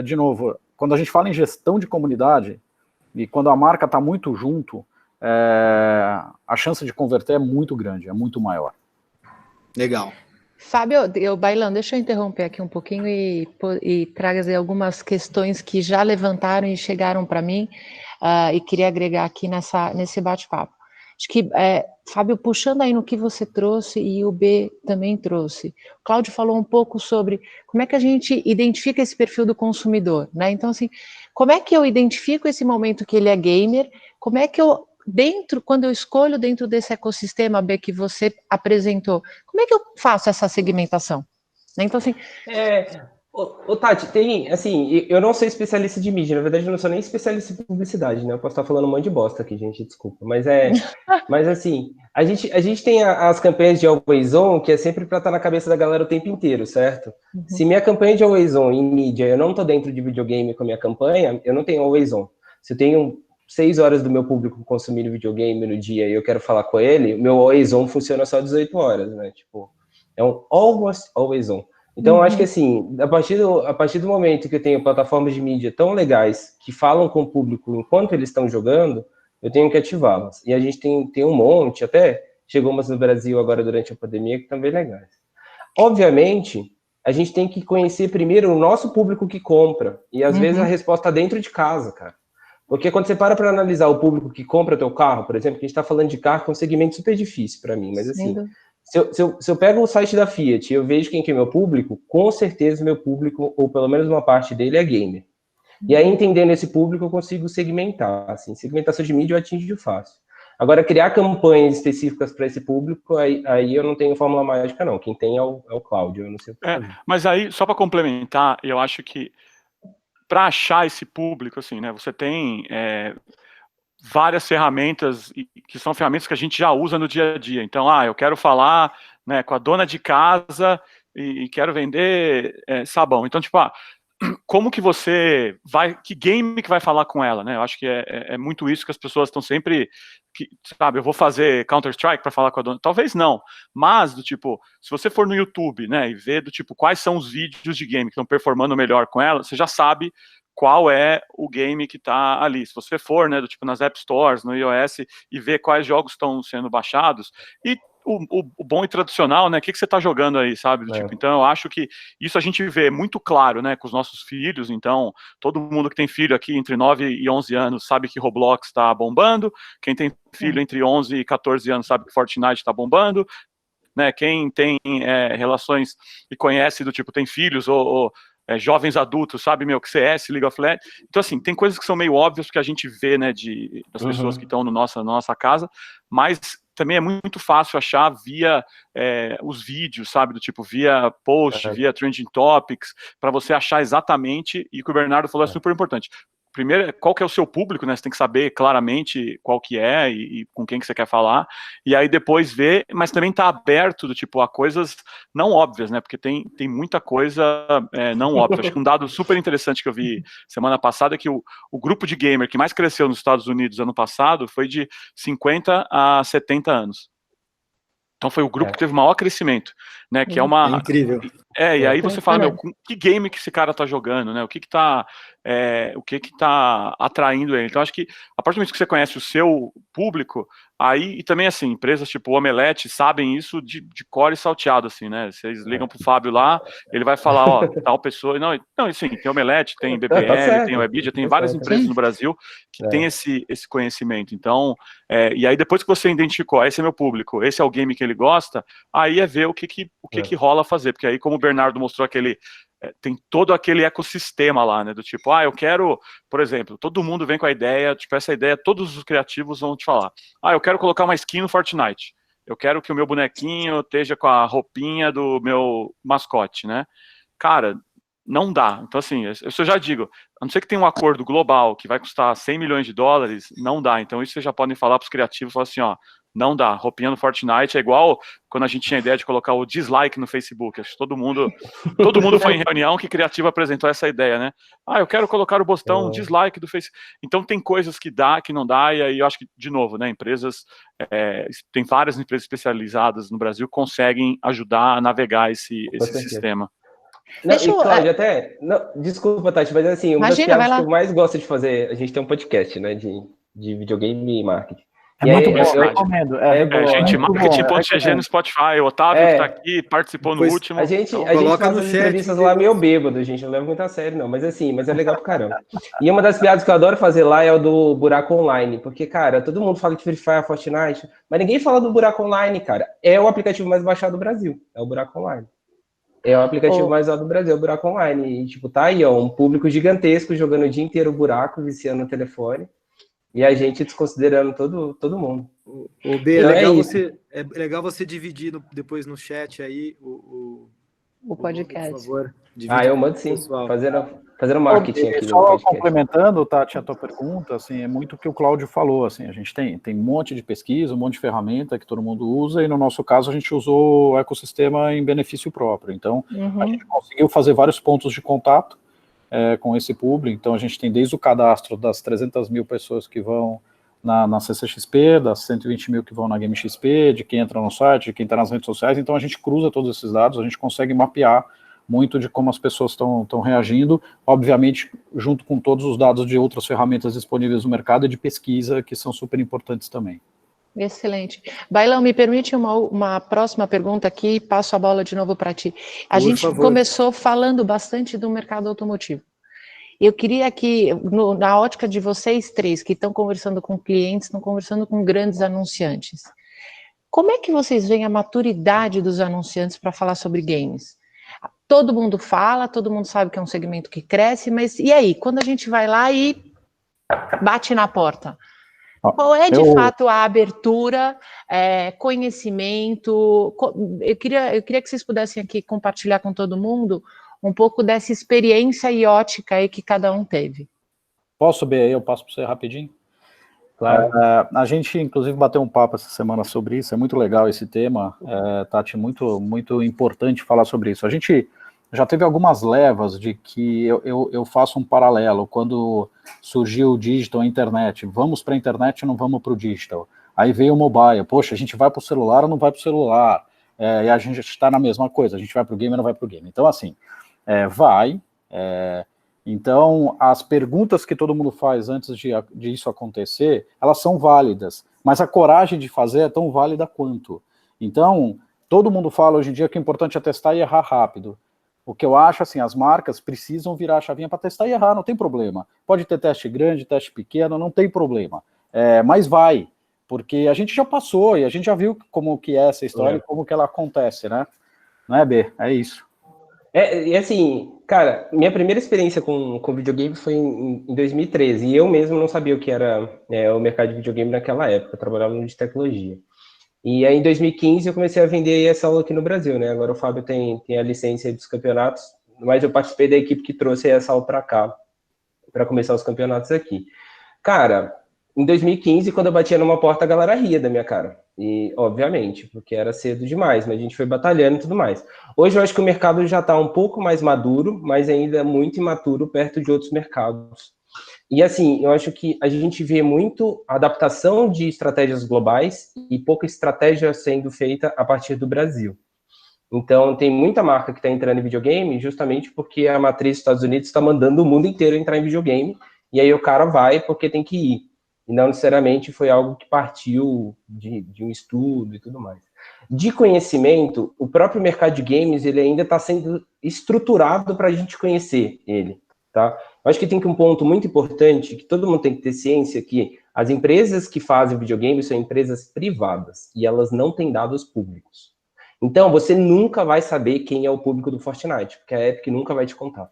de novo, quando a gente fala em gestão de comunidade, e quando a marca está muito junto, a chance de converter é muito grande, é muito maior. Legal. Fábio, Bailão, deixa eu interromper aqui um pouquinho e trazer algumas questões que já levantaram e chegaram para mim e queria agregar aqui nesse bate-papo. Acho que, Fábio, puxando aí no que você trouxe e o B também trouxe, o Cláudio falou um pouco sobre como é que a gente identifica esse perfil do consumidor, né? Então, assim, como é que eu identifico esse momento que ele é gamer, como é que eu, quando eu escolho dentro desse ecossistema, B, que você apresentou, como é que eu faço essa segmentação? Então, assim... Tati, tem, assim, eu não sou especialista de mídia, na verdade eu não sou nem especialista em publicidade, né? Eu posso estar falando um monte de bosta aqui, gente, desculpa, mas assim, a gente tem as campanhas de Always On, que é sempre para estar na cabeça da galera o tempo inteiro, certo? Uhum. Se minha campanha de Always On em mídia, eu não tô dentro de videogame com a minha campanha, eu não tenho Always On. Se eu tenho 6 horas do meu público consumindo videogame no dia e eu quero falar com ele, o meu Always On funciona só 18 horas, né? Tipo, é um always on. Então, eu acho que, assim, a partir do momento que eu tenho plataformas de mídia tão legais que falam com o público enquanto eles estão jogando, eu tenho que ativá-las. E a gente tem um monte, até chegou umas no Brasil agora durante a pandemia, que estão bem legais. Obviamente, a gente tem que conhecer primeiro o nosso público que compra. E, às vezes, a resposta está dentro de casa, cara. Porque quando você para analisar o público que compra teu carro, por exemplo, que a gente está falando de carro, que é um segmento super difícil para mim, mas, assim... Se eu pego o site da Fiat e eu vejo quem que é meu público, com certeza meu público, ou pelo menos uma parte dele, é gamer. E aí, entendendo esse público, eu consigo segmentar. Assim, segmentação de mídia eu atingo de fácil. Agora, criar campanhas específicas para esse público, aí eu não tenho fórmula mágica, não. Quem tem é o Cláudio, eu não sei o que fazer. Mas aí, só para complementar, eu acho que para achar esse público, assim, né, você tem... várias ferramentas, que são ferramentas que a gente já usa no dia a dia. Então, eu quero falar, né, com a dona de casa e quero vender sabão. Então, tipo, como que você vai, que game que vai falar com ela, né? Eu acho que é muito isso que as pessoas estão sempre, sabe, eu vou fazer Counter-Strike para falar com a dona, talvez não, mas do tipo, se você for no YouTube, né, e ver do tipo, quais são os vídeos de game que estão performando melhor com ela, você já sabe qual é o game que está ali. Se você for, né, do tipo, nas App Stores, no iOS, e ver quais jogos estão sendo baixados, e o bom e tradicional, né, o que você está jogando aí, sabe, do tipo, então eu acho que isso a gente vê muito claro, né, com os nossos filhos, então, todo mundo que tem filho aqui entre 9 e 11 anos sabe que Roblox está bombando, quem tem filho entre 11 e 14 anos sabe que Fortnite está bombando, né, quem tem relações e conhece do tipo, tem filhos ou jovens adultos, sabe, que CS, League of Legends. Então, assim, tem coisas que são meio óbvias que a gente vê, né, das pessoas que estão na nossa casa, mas também é muito fácil achar via os vídeos, sabe, do tipo, via post, via trending topics, para você achar exatamente, e o que o Bernardo falou é super importante. Primeiro, qual que é o seu público, né? Você tem que saber claramente qual que é e com quem que você quer falar, e aí depois ver, mas também tá aberto do tipo a coisas não óbvias, né? Porque tem muita coisa não óbvia. Acho que um dado super interessante que eu vi semana passada é que o grupo de gamer que mais cresceu nos Estados Unidos ano passado foi de 50 a 70 anos. Então foi o grupo que teve o maior crescimento, né? Que é uma... É incrível. E aí você fala, que game que esse cara tá jogando, né? O que tá atraindo ele? Então, acho que a partir do momento que você conhece o seu público, aí, e também, assim, empresas tipo o Omelete sabem isso de cor e salteado, assim, né? Vocês ligam pro Fábio lá, ele vai falar, tal pessoa... Não, assim, tem Omelete, tem BBL, tem Webidia, tem várias empresas no Brasil que tem esse conhecimento. Então, e aí depois que você identificou, esse é meu público, esse é o game que ele gosta, aí é ver o que rola fazer, porque aí, como o Bernardo mostrou, tem todo aquele ecossistema lá, né, do tipo, eu quero, por exemplo, todo mundo vem com a ideia, tipo, essa ideia, todos os criativos vão te falar, eu quero colocar uma skin no Fortnite, eu quero que o meu bonequinho esteja com a roupinha do meu mascote, né, cara, não dá, então assim, eu já digo, a não ser que tenha um acordo global que vai custar 100 milhões de dólares, não dá, então isso vocês já podem falar para os criativos, falar assim, não dá, roupinha no Fortnite é igual quando a gente tinha a ideia de colocar o dislike no Facebook, acho que todo mundo foi em reunião que criativo apresentou essa ideia, né, eu quero colocar o botão dislike do Facebook, então tem coisas que dá, que não dá, e aí eu acho que, de novo, né, empresas, tem várias empresas especializadas no Brasil que conseguem ajudar a navegar esse sistema. Não, e, Cláudia, desculpa, Tati, mas assim, uma das piadas que eu mais gosto de fazer, a gente tem um podcast, né, de videogame e marketing. Muito bom, eu recomendo. Gente, marketing.gg no Spotify, o Otávio que tá aqui, participou no último. A gente faz as entrevistas lá meio bêbado, gente, não leva muito a sério, não, mas assim, é legal pro caramba. E uma das piadas que eu adoro fazer lá é o do Buraco Online, porque, cara, todo mundo fala de Free Fire, Fortnite, mas ninguém fala do Buraco Online, cara. É o aplicativo mais baixado do Brasil, é o Buraco Online. É o aplicativo mais usado do Brasil, é o Buraco Online. E, tipo, tá aí, um público gigantesco jogando o dia inteiro buraco, viciando no telefone. E a gente desconsiderando todo mundo. O B, Então é legal você dividir depois no chat aí o podcast. por favor. Eu mando sim, pessoal. fazendo marketing aqui do Só podcast. complementando, Tati, a tua pergunta, assim, é muito o que o Cláudio falou, assim, a gente tem um monte de pesquisa, um monte de ferramenta que todo mundo usa, e no nosso caso a gente usou o ecossistema em benefício próprio. Então, a gente conseguiu fazer vários pontos de contato com esse público. Então, a gente tem desde o cadastro das 300 mil pessoas que vão na CCXP, das 120 mil que vão na GameXP, de quem entra no site, de quem está nas redes sociais. Então, a gente cruza todos esses dados, a gente consegue mapear muito de como as pessoas estão reagindo, obviamente, junto com todos os dados de outras ferramentas disponíveis no mercado e de pesquisa, que são super importantes também. Excelente. Bailão, me permite uma próxima pergunta aqui, passo a bola de novo para ti. A gente começou falando bastante do mercado automotivo. Eu queria que, na ótica de vocês três, que estão conversando com clientes, estão conversando com grandes anunciantes, como é que vocês veem a maturidade dos anunciantes para falar sobre games? Todo mundo fala, todo mundo sabe que é um segmento que cresce, mas e aí, quando a gente vai lá e bate na porta? Qual é, de fato, a abertura, conhecimento? Eu queria que vocês pudessem aqui compartilhar com todo mundo um pouco dessa experiência e ótica aí que cada um teve. Posso, B, aí eu passo para você rapidinho? Claro. A gente, inclusive, bateu um papo essa semana sobre isso, é muito legal esse tema, Tati, muito, muito importante falar sobre isso. A gente já teve algumas levas de que eu faço um paralelo, quando surgiu o digital, a internet, vamos para a internet e não vamos para o digital. Aí veio o mobile, poxa, a gente vai para o celular ou não vai para o celular? E a gente está na mesma coisa, a gente vai para o game ou não vai para o game. Então, assim, então, as perguntas que todo mundo faz antes de isso acontecer, elas são válidas, mas a coragem de fazer é tão válida quanto. Então, todo mundo fala hoje em dia que o importante é testar e errar rápido. O que eu acho, assim, as marcas precisam virar a chavinha para testar e errar, não tem problema. Pode ter teste grande, teste pequeno, não tem problema. Mas vai, porque a gente já passou e a gente já viu como que é essa história e como que ela acontece, né? Não é, B? É isso. E assim, cara, minha primeira experiência com videogame foi em 2013, e eu mesmo não sabia o que era o mercado de videogame naquela época, eu trabalhava no de tecnologia. E aí, em 2015, eu comecei a vender ESL aqui no Brasil, né? Agora o Fábio tem a licença dos campeonatos, mas eu participei da equipe que trouxe a ESL para cá, para começar os campeonatos aqui. Cara, em 2015, quando eu batia numa porta, a galera ria da minha cara. E, obviamente, porque era cedo demais, mas a gente foi batalhando e tudo mais. Hoje eu acho que o mercado já está um pouco mais maduro, mas ainda é muito imaturo perto de outros mercados. E assim, eu acho que a gente vê muito adaptação de estratégias globais e pouca estratégia sendo feita a partir do Brasil. Então, tem muita marca que está entrando em videogame justamente porque a matriz dos Estados Unidos está mandando o mundo inteiro entrar em videogame, e aí o cara vai porque tem que ir. E não necessariamente foi algo que partiu de um estudo e tudo mais. De conhecimento, o próprio mercado de games ele ainda está sendo estruturado para a gente conhecer ele. Tá? Eu acho que tem um ponto muito importante, que todo mundo tem que ter ciência, que as empresas que fazem videogame são empresas privadas, e elas não têm dados públicos. Então, você nunca vai saber quem é o público do Fortnite, porque a Epic nunca vai te contar.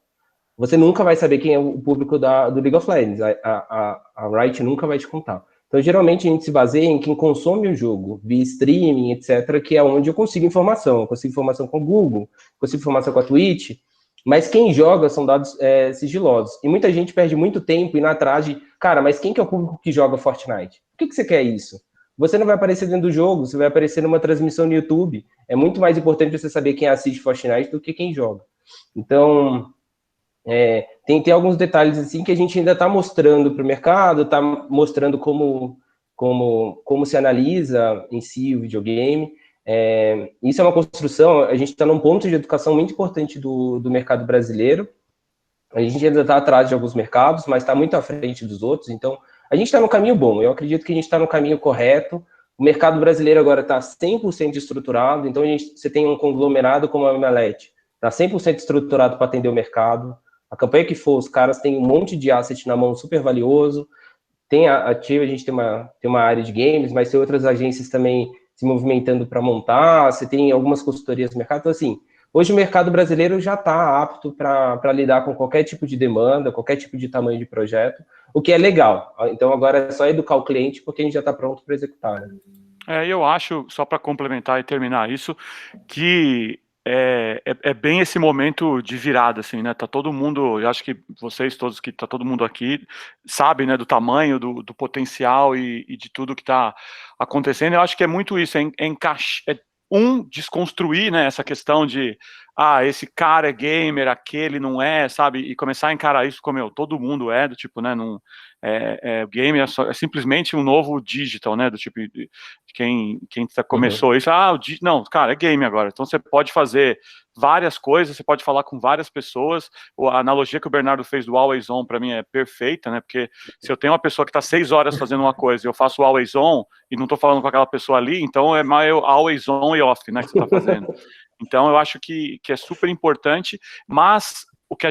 Você nunca vai saber quem é o público do League of Legends, a Riot nunca vai te contar. Então, geralmente, a gente se baseia em quem consome o jogo, via streaming, etc., que é onde eu consigo informação. Eu consigo informação com o Google, consigo informação com a Twitch, mas quem joga são dados sigilosos. E muita gente perde muito tempo indo atrás de, cara, mas quem que é o público que joga Fortnite? Por que você quer isso? Você não vai aparecer dentro do jogo, você vai aparecer numa transmissão no YouTube. É muito mais importante você saber quem assiste Fortnite do que quem joga. Então, tem alguns detalhes assim que a gente ainda está mostrando para o mercado, está mostrando como se analisa em si o videogame. Isso é uma construção, a gente está num ponto de educação muito importante do mercado brasileiro. A gente ainda está atrás de alguns mercados, mas está muito à frente dos outros, então a gente está no caminho bom, eu acredito que a gente está no caminho correto. O mercado brasileiro agora está 100% estruturado, então você tem um conglomerado como a Omelete, está 100% estruturado para atender o mercado. A campanha que for, os caras têm um monte de asset na mão super valioso. Tem a Ativa, a gente tem uma área de games, mas tem outras agências também se movimentando para montar, você tem algumas consultorias no mercado. Então, assim, hoje o mercado brasileiro já está apto para lidar com qualquer tipo de demanda, qualquer tipo de tamanho de projeto. o que é legal. Então agora é só educar o cliente porque a gente já está pronto para executar, né? Eu acho, só para complementar e terminar isso, que é bem esse momento de virada, assim, né? Tá todo mundo, eu acho que vocês todos que tá todo mundo aqui sabem, né, do tamanho, do potencial e de tudo que está acontecendo. Eu acho que é muito isso, desconstruir, né, essa questão de esse cara é gamer, aquele não é, sabe? E começar a encarar isso como todo mundo é, do tipo, né, não, o game é simplesmente um novo digital, né, do tipo, quem começou isso, não, cara, é game agora, então você pode fazer várias coisas, você pode falar com várias pessoas, a analogia que o Bernardo fez do Always On, para mim, é perfeita, né, porque se eu tenho uma pessoa que está 6 horas fazendo uma coisa e eu faço o Always On e não estou falando com aquela pessoa ali, então é mais Always On e Off, né, que você está fazendo. Então eu acho que é super importante, mas o que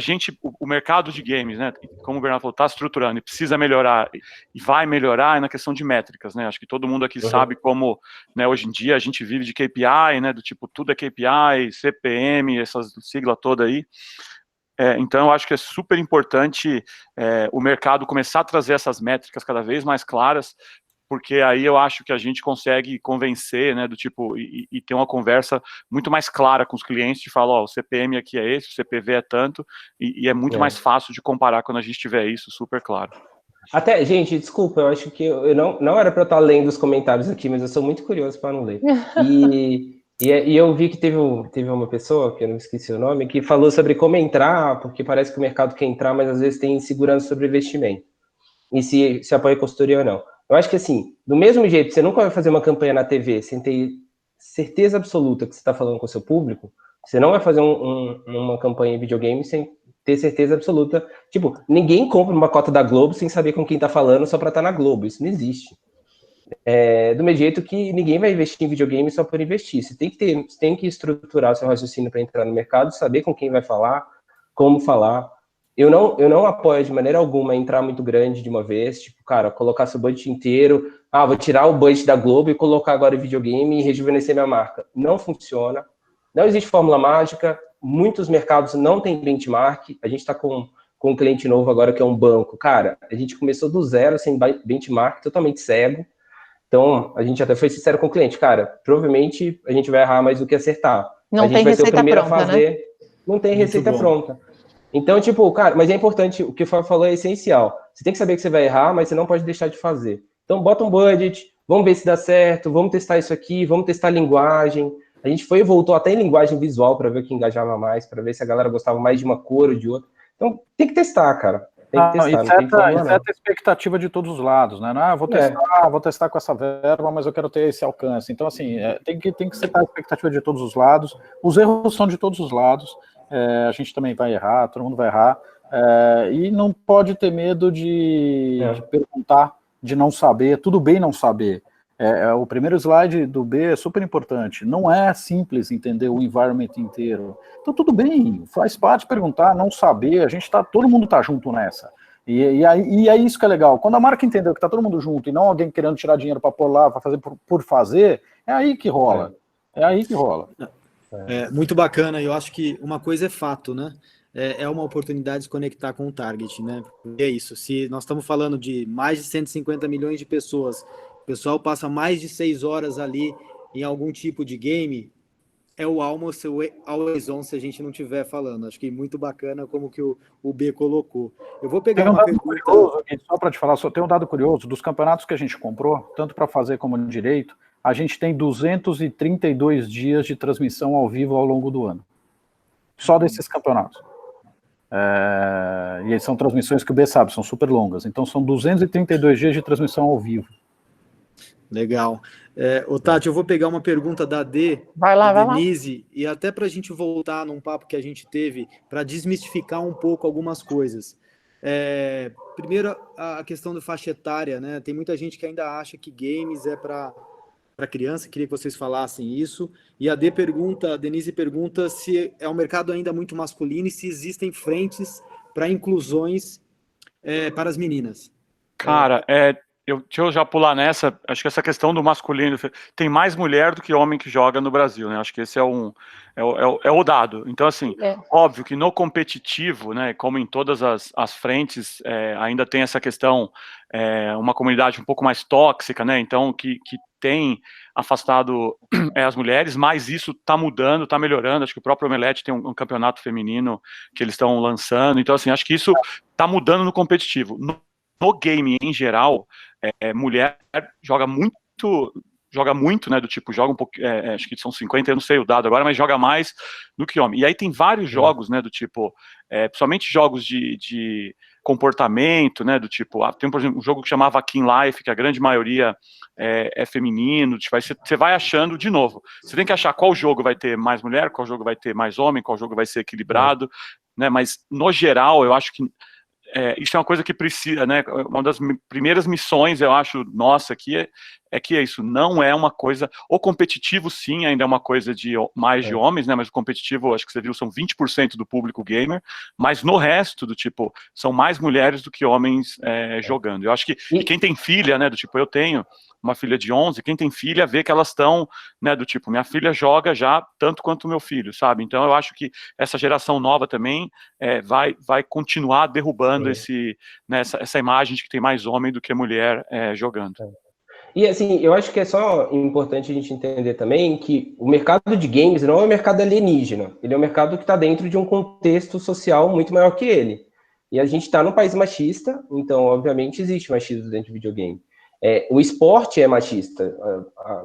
o mercado de games, né, como o Bernardo falou, está estruturando e precisa melhorar, e vai melhorar na questão de métricas, né, acho que todo mundo aqui sabe como, né, hoje em dia a gente vive de KPI, né, do tipo, tudo é KPI, CPM, essa sigla toda aí, então eu acho que é super importante o mercado começar a trazer essas métricas cada vez mais claras, porque aí eu acho que a gente consegue convencer, né, do tipo, e ter uma conversa muito mais clara com os clientes, de falar, o CPM aqui é esse, o CPV é tanto, e é muito mais fácil de comparar quando a gente tiver isso super claro. Até, gente, desculpa, eu acho que eu não era para eu estar lendo os comentários aqui, mas eu sou muito curioso para não ler. E eu vi que teve uma pessoa, que eu não esqueci o nome, que falou sobre como entrar, porque parece que o mercado quer entrar, mas às vezes tem insegurança sobre investimento. E se apoia consultoria ou não. Eu acho que, assim, do mesmo jeito, você nunca vai fazer uma campanha na TV sem ter certeza absoluta que você está falando com o seu público, você não vai fazer uma campanha em videogame sem ter certeza absoluta. Tipo, ninguém compra uma cota da Globo sem saber com quem está falando só para estar na Globo. Isso não existe. Do mesmo jeito que ninguém vai investir em videogame só por investir. Você tem que estruturar o seu raciocínio para entrar no mercado, saber com quem vai falar, como falar. Eu não apoio de maneira alguma entrar muito grande de uma vez, tipo, cara, colocar seu budget inteiro, vou tirar o budget da Globo e colocar agora em videogame e rejuvenescer minha marca. Não funciona. Não existe fórmula mágica, muitos mercados não têm benchmark, a gente está com um cliente novo agora que é um banco. Cara, a gente começou do zero, sem benchmark, totalmente cego. Então, a gente até foi sincero com o cliente, cara, provavelmente a gente vai errar mais do que acertar. Não a gente tem vai ser o primeiro pronta, a fazer. Né? Não tem Muito receita bom. pronta. Então, tipo, cara, mas é importante, o que o Fábio falou é essencial. Você tem que saber que você vai errar, mas você não pode deixar de fazer. Então, bota um budget, vamos ver se dá certo, vamos testar isso aqui, vamos testar a linguagem. A gente foi e voltou até em linguagem visual para ver o que engajava mais, para ver se a galera gostava mais de uma cor ou de outra. Então, tem que testar, cara. Tem que testar, não tem fórmula, não. Seta expectativa de todos os lados, né? Não, vou testar com essa verba, mas eu quero ter esse alcance. Então, assim, tem que setar a expectativa de todos os lados. Os erros são de todos os lados. A gente também vai errar, todo mundo vai errar. E não pode ter medo de perguntar, de não saber. Tudo bem não saber. O primeiro slide do B é super importante. Não é simples entender o environment inteiro. Então, tudo bem, faz parte perguntar, não saber. Todo mundo está junto nessa. E é isso que é legal. Quando a marca entendeu que está todo mundo junto e não alguém querendo tirar dinheiro para pôr lá, para fazer por fazer, é aí que rola. É aí que rola. Muito bacana. Eu acho que uma coisa é fato, né? É uma oportunidade de se conectar com o target, né? É isso. Se nós estamos falando de mais de 150 milhões de pessoas, o pessoal passa mais de 6 horas ali em algum tipo de game, é o almost always on se a gente não estiver falando. Acho que muito bacana como que o B colocou. Eu vou pegar uma pergunta... Curioso, só para te falar, só tem um dado curioso, dos campeonatos que a gente comprou, tanto para fazer como no direito, a gente tem 232 dias de transmissão ao vivo ao longo do ano. Só desses campeonatos. E são transmissões que o B sabe, são super longas. Então são 232 dias de transmissão ao vivo. Legal. Tati, eu vou pegar uma pergunta da Vai lá. Denise, e até para a gente voltar num papo que a gente teve, para desmistificar um pouco algumas coisas. Primeiro, a questão da faixa etária, né? Tem muita gente que ainda acha que games é para criança, queria que vocês falassem isso. E a Denise pergunta se é um mercado ainda muito masculino e se existem frentes para inclusões para as meninas. Cara, Deixa eu já pular nessa, acho que essa questão do masculino, tem mais mulher do que homem que joga no Brasil, né? Acho que esse é o dado. Então, assim, óbvio que no competitivo, né, como em todas as frentes, ainda tem essa questão, uma comunidade um pouco mais tóxica, né? Então, que tem afastado as mulheres, mas isso está mudando, está melhorando. Acho que o próprio Omelete tem um campeonato feminino que eles estão lançando. Então, assim, acho que isso está mudando no competitivo. No game, em geral, mulher joga muito, né, do tipo, joga um pouco, acho que são 50, eu não sei o dado agora, mas joga mais do que homem. E aí tem vários jogos, né, do tipo, principalmente jogos de comportamento, né, do tipo, tem, por exemplo, um jogo que chamava King Life, que a grande maioria é feminino, tipo, aí você vai achando de novo. Você tem que achar qual jogo vai ter mais mulher, qual jogo vai ter mais homem, qual jogo vai ser equilibrado, né, mas, no geral, eu acho que isso é uma coisa que precisa, né? Uma das primeiras missões, eu acho, nossa, aqui é que isso não é uma coisa. O competitivo, sim, ainda é uma coisa de mais de homens, né? Mas o competitivo, acho que você viu, são 20% do público gamer, mas no resto do tipo, são mais mulheres do que homens jogando. Eu acho que e quem tem filha, né? Do tipo, eu tenho uma filha de 11, quem tem filha vê que elas estão, né, do tipo, minha filha joga já tanto quanto o meu filho, sabe? Então eu acho que essa geração nova também vai continuar derrubando essa imagem de que tem mais homem do que mulher jogando. E assim, eu acho que é só importante a gente entender também que o mercado de games não é um mercado alienígena, ele é um mercado que está dentro de um contexto social muito maior que ele. E a gente está num país machista, então, obviamente, existe machismo dentro do videogame. O esporte é machista.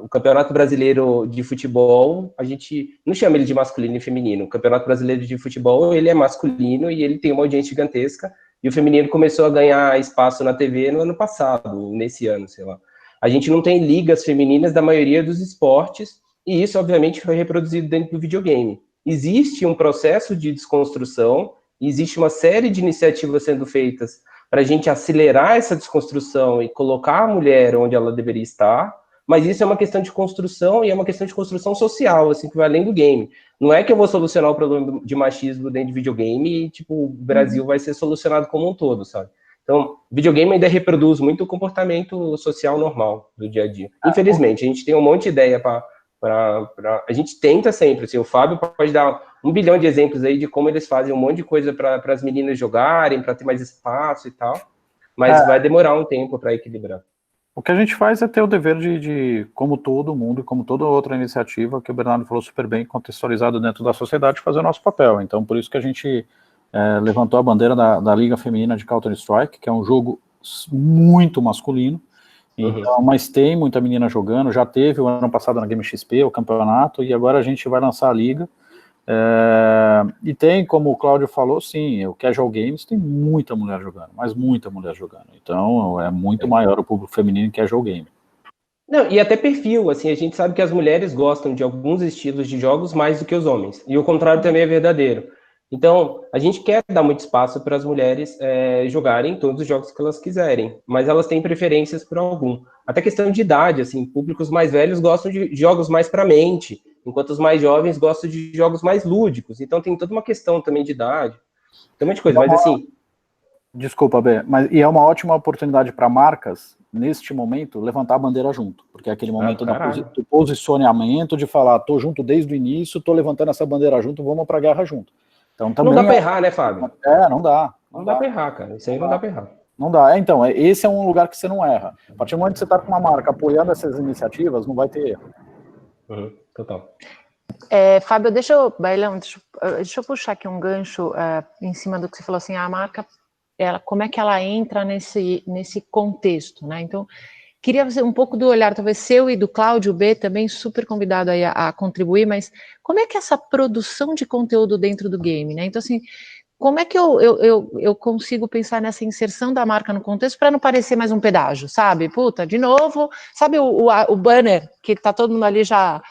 O Campeonato Brasileiro de Futebol, a gente não chama ele de masculino e feminino. O Campeonato Brasileiro de Futebol, ele é masculino e ele tem uma audiência gigantesca. E o feminino começou a ganhar espaço na TV no ano passado, nesse ano, sei lá. A gente não tem ligas femininas da maioria dos esportes, e isso, obviamente, foi reproduzido dentro do videogame. Existe um processo de desconstrução, existe uma série de iniciativas sendo feitas para a gente acelerar essa desconstrução e colocar a mulher onde ela deveria estar, mas isso é uma questão de construção e é uma questão de construção social, assim, que vai além do game. Não é que eu vou solucionar o problema de machismo dentro de videogame e, tipo, o Brasil vai ser solucionado como um todo, sabe? Então, videogame ainda reproduz muito o comportamento social normal do dia a dia. Infelizmente, a gente tem um monte de ideia para... A gente tenta sempre, assim, o Fábio pode dar 1 bilhão de exemplos aí de como eles fazem um monte de coisa para as meninas jogarem, para ter mais espaço e tal, mas vai demorar um tempo para equilibrar. O que a gente faz é ter o dever de, como todo mundo, como toda outra iniciativa, que o Bernardo falou super bem, contextualizado dentro da sociedade, fazer o nosso papel. Então, por isso que a gente levantou a bandeira da Liga Feminina de Counter-Strike, que é um jogo muito masculino, então, mas tem muita menina jogando, já teve o ano passado na Game XP, o campeonato, e agora a gente vai lançar a Liga. E tem, como o Cláudio falou, sim, o Casual Games tem muita mulher jogando, mas muita mulher jogando. Então, é muito maior o público feminino em Casual Game. Não, e até perfil, assim, a gente sabe que as mulheres gostam de alguns estilos de jogos mais do que os homens, e o contrário também é verdadeiro. Então, a gente quer dar muito espaço para as mulheres jogarem todos os jogos que elas quiserem, mas elas têm preferências por algum. Até questão de idade, assim, públicos mais velhos gostam de jogos mais para mente, enquanto os mais jovens gostam de jogos mais lúdicos. Então, tem toda uma questão também de idade, tem um monte de coisa, mas assim... Desculpa, Bê, mas e é uma ótima oportunidade para marcas, neste momento, levantar a bandeira junto, porque é aquele momento do posicionamento, de falar, tô junto desde o início, tô levantando essa bandeira junto, vamos pra guerra junto. Então, também não dá pra errar, né, Fábio? Não dá. Não dá pra errar, cara. Isso aí não dá pra errar. Não dá. Então, esse é um lugar que você não erra. A partir do momento que você tá com uma marca apoiando essas iniciativas, não vai ter erro. Total. Fábio, Bailão, deixa eu puxar aqui um gancho em cima do que você falou, assim, a marca, como é que ela entra nesse contexto, né? Então, queria fazer um pouco do olhar, talvez seu e do Cláudio B, também super convidado aí a contribuir, mas como é que essa produção de conteúdo dentro do game, né? Então, assim, como é que eu consigo pensar nessa inserção da marca no contexto para não parecer mais um pedágio, sabe? Puta, de novo, sabe o banner que tá todo mundo ali já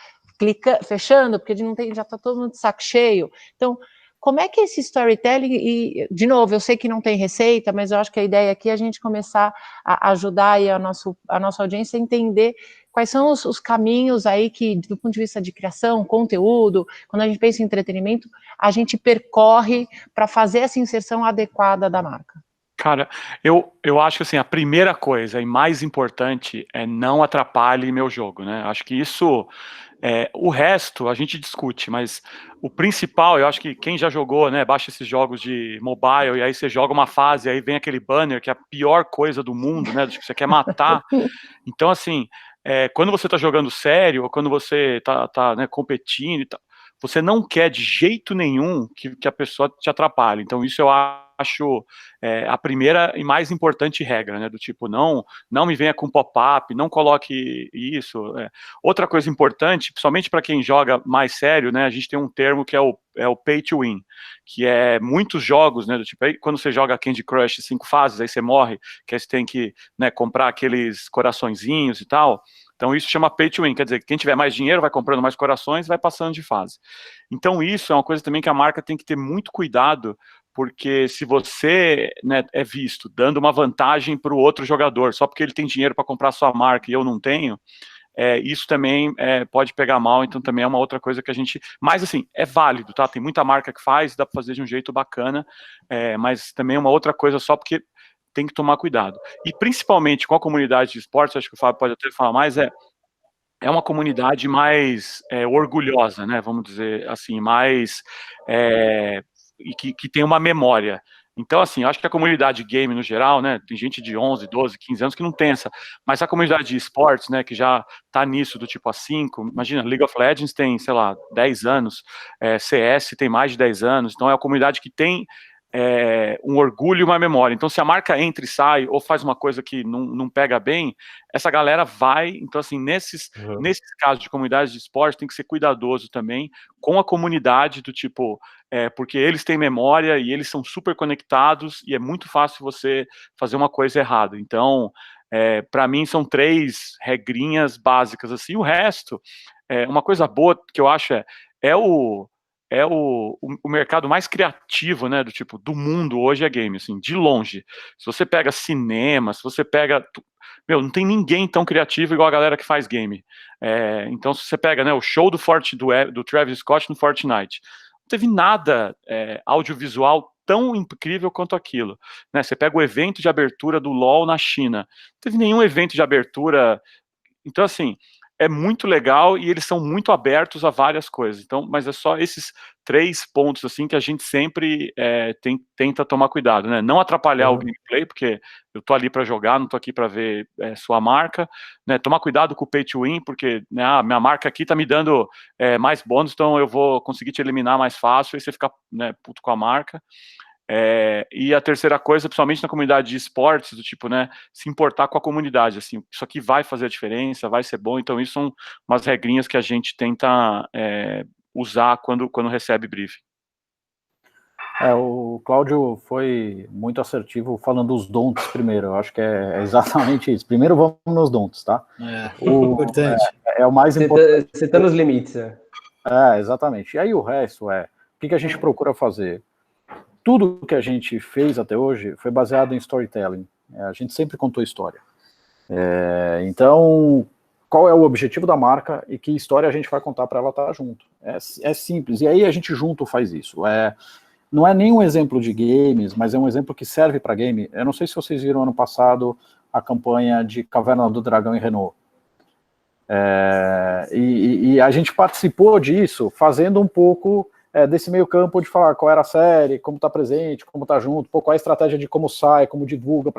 fechando, porque já tá todo mundo de saco cheio. Então, como é que esse storytelling, e, de novo, eu sei que não tem receita, mas eu acho que a ideia aqui é a gente começar a ajudar aí a nossa audiência a entender quais são os caminhos aí que, do ponto de vista de criação, conteúdo, quando a gente pensa em entretenimento, a gente percorre para fazer essa inserção adequada da marca. Cara, eu acho que assim, a primeira coisa e mais importante é não atrapalhe meu jogo, né? Acho que isso, o resto a gente discute, mas o principal, eu acho que quem já jogou, né, baixa esses jogos de mobile e aí você joga uma fase, aí vem aquele banner que é a pior coisa do mundo, né? Que você quer matar. Então, assim, quando você tá jogando sério, ou quando você tá né, competindo e tal, você não quer de jeito nenhum que a pessoa te atrapalhe. Então, isso eu acho a primeira e mais importante regra, né? Do tipo, não me venha com pop-up, não coloque isso. Outra coisa importante, principalmente para quem joga mais sério, né? A gente tem um termo que é o pay to win, que é muitos jogos, né? Do tipo, aí quando você joga Candy Crush 5 fases, aí você morre, que aí você tem que, né, comprar aqueles coraçõezinhos e tal. Então isso chama pay to win, quer dizer, quem tiver mais dinheiro vai comprando mais corações, vai passando de fase. Então isso é uma coisa também que a marca tem que ter muito cuidado, porque se você, né, é visto dando uma vantagem para o outro jogador, só porque ele tem dinheiro para comprar sua marca e eu não tenho, isso também pode pegar mal, então também é uma outra coisa que a gente... Mas assim, é válido, tá? Tem muita marca que faz, dá para fazer de um jeito bacana, mas também é uma outra coisa só porque tem que tomar cuidado. E principalmente com a comunidade de esportes, acho que o Fábio pode até falar mais, é uma comunidade mais orgulhosa, né? Vamos dizer assim, mais... e que tem uma memória. Então, assim, eu acho que a comunidade game no geral, né, tem gente de 11, 12, 15 anos que não tem essa, mas a comunidade de esportes, né, que já tá nisso do tipo há 5, imagina, League of Legends tem, sei lá, 10 anos, CS tem mais de 10 anos, então é a comunidade que tem um orgulho e uma memória. Então, se a marca entra e sai, ou faz uma coisa que não pega bem, essa galera vai. Então, assim, nesses casos de comunidades de esporte, tem que ser cuidadoso também com a comunidade, do tipo, porque eles têm memória e eles são super conectados, e é muito fácil você fazer uma coisa errada. Então, para mim, são 3 regrinhas básicas, assim. O resto, uma coisa boa que eu acho o mercado mais criativo, né, do tipo, do mundo hoje é game, assim, de longe. Se você pega cinema, se você pega... Meu, não tem ninguém tão criativo igual a galera que faz game. Então, se você pega, né, o show do Travis Scott no Fortnite, não teve nada audiovisual tão incrível quanto aquilo. Né? Você pega o evento de abertura do LoL na China, não teve nenhum evento de abertura... Então, assim, é muito legal e eles são muito abertos a várias coisas. Então, mas é só esses 3 pontos assim que a gente sempre tenta tomar cuidado, né? Não atrapalhar o gameplay, porque eu tô ali para jogar, não tô aqui para ver sua marca, né? Tomar cuidado com o pay to win, porque né, minha marca aqui tá me dando mais bônus, então eu vou conseguir te eliminar mais fácil e você ficar, né, puto com a marca. E a terceira coisa, principalmente na comunidade de esportes, do tipo, né, se importar com a comunidade, assim, isso aqui vai fazer a diferença, vai ser bom, então isso são umas regrinhas que a gente tenta usar quando recebe briefing. O Cláudio foi muito assertivo falando dos don'ts primeiro, eu acho que é exatamente isso. Primeiro vamos nos don'ts, tá? Importante. É o mais importante. Você tá nos limites, exatamente. E aí o resto o que a gente procura fazer? Tudo que a gente fez até hoje foi baseado em storytelling. A gente sempre contou história. Então, qual é o objetivo da marca e que história a gente vai contar para ela estar junto? É simples. E aí a gente junto faz isso. Não é nem um exemplo de games, mas é um exemplo que serve para game. Eu não sei se vocês viram ano passado a campanha de Caverna do Dragão e Renault. E a gente participou disso fazendo um pouco... desse meio campo de falar qual era a série, como está presente, como está junto, qual é a estratégia de como sai, como divulga,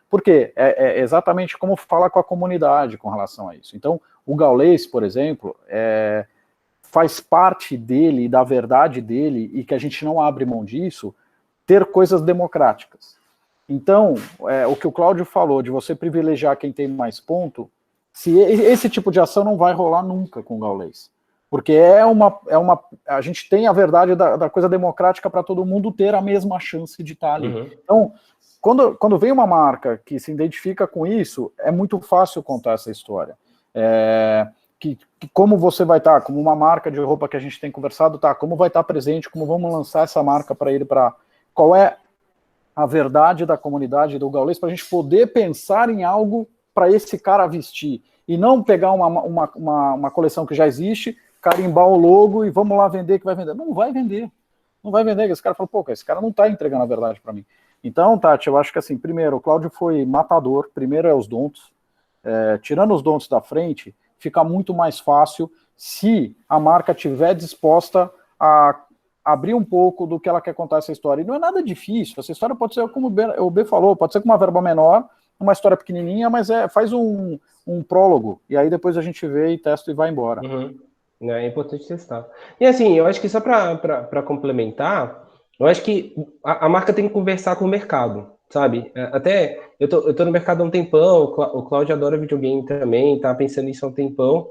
por quê? É exatamente como falar com a comunidade com relação a isso. Então, o Gaules, por exemplo, faz parte dele, da verdade dele, e que a gente não abre mão disso, ter coisas democráticas. Então, o que o Cláudio falou, de você privilegiar quem tem mais ponto, esse tipo de ação não vai rolar nunca com o Gaules. Porque a gente tem a verdade da coisa democrática para todo mundo ter a mesma chance de estar ali. Então, quando vem uma marca que se identifica com isso, é muito fácil contar essa história. Que como você vai estar, como uma marca de roupa que a gente tem conversado, como vai estar presente, como vamos lançar essa marca para ele, qual é a verdade da comunidade do Gaules, para a gente poder pensar em algo para esse cara vestir, e não pegar uma coleção que já existe, carimbar o logo e vamos lá vender que vai vender. Não vai vender. Não vai vender. Esse cara fala, esse cara não está entregando a verdade para mim. Então, Tati, eu acho que assim, primeiro, o Cláudio foi matador, primeiro é os don'ts, tirando os don'ts da frente, fica muito mais fácil se a marca estiver disposta a abrir um pouco do que ela quer contar essa história. E não é nada difícil, essa história pode ser, como o B falou, pode ser com uma verba menor, uma história pequenininha, mas faz um prólogo, e aí depois a gente vê e testa e vai embora. Uhum. É importante testar. E assim, eu acho que só para complementar, eu acho que a marca tem que conversar com o mercado, sabe? Até, eu tô no mercado há um tempão, o Cláudio adora videogame também, tá pensando nisso há um tempão.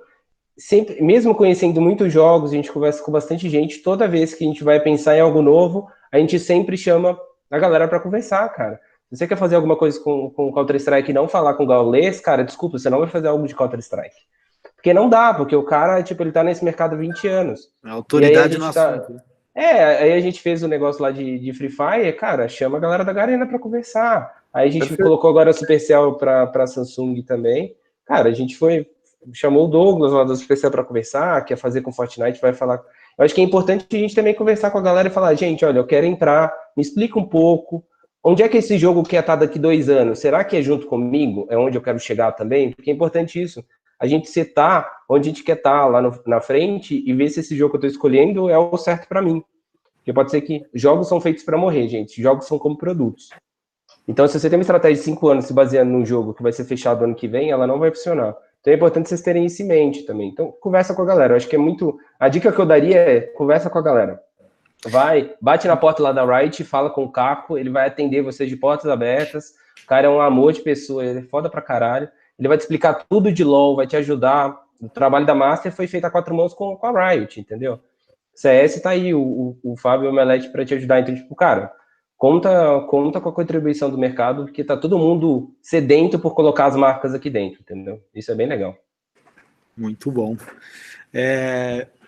Sempre, mesmo conhecendo muitos jogos, a gente conversa com bastante gente, toda vez que a gente vai pensar em algo novo, a gente sempre chama a galera para conversar, cara. Se você quer fazer alguma coisa com Counter-Strike e não falar com o Gaules, cara, desculpa, você não vai fazer algo de Counter-Strike. Porque não dá, porque o cara, tipo, ele tá nesse mercado há 20 anos. A autoridade no assunto. Aí a gente fez o negócio lá de Free Fire, cara, chama a galera da Garena para conversar. Aí a gente colocou agora a Supercell para Samsung também. Cara, a gente chamou o Douglas lá da Supercell para conversar, quer fazer com Fortnite, vai falar. Eu acho que é importante a gente também conversar com a galera e falar, gente, olha, eu quero entrar, me explica um pouco, onde é que esse jogo quer estar daqui 2 anos? Será que é junto comigo? É onde eu quero chegar também? Porque é importante isso. A gente setar onde a gente quer estar lá na frente e ver se esse jogo que eu estou escolhendo é o certo para mim. Porque pode ser que jogos são feitos para morrer, gente. Jogos são como produtos. Então, se você tem uma estratégia de 5 anos se baseando num jogo que vai ser fechado ano que vem, ela não vai funcionar. Então, é importante vocês terem isso em mente também. Então, conversa com a galera. Eu acho que é muito... A dica que eu daria é conversa com a galera. Vai, bate na porta lá da Riot, fala com o Caco, ele vai atender vocês de portas abertas. O cara é um amor de pessoa, ele é foda pra caralho. Ele vai te explicar tudo de LoL, vai te ajudar. O trabalho da Master foi feito a 4 mãos com a Riot, entendeu? CS tá aí, o Fábio e o Omelete para te ajudar. Então, tipo, cara, conta com a contribuição do mercado, porque tá todo mundo sedento por colocar as marcas aqui dentro, entendeu? Isso é bem legal. Muito bom.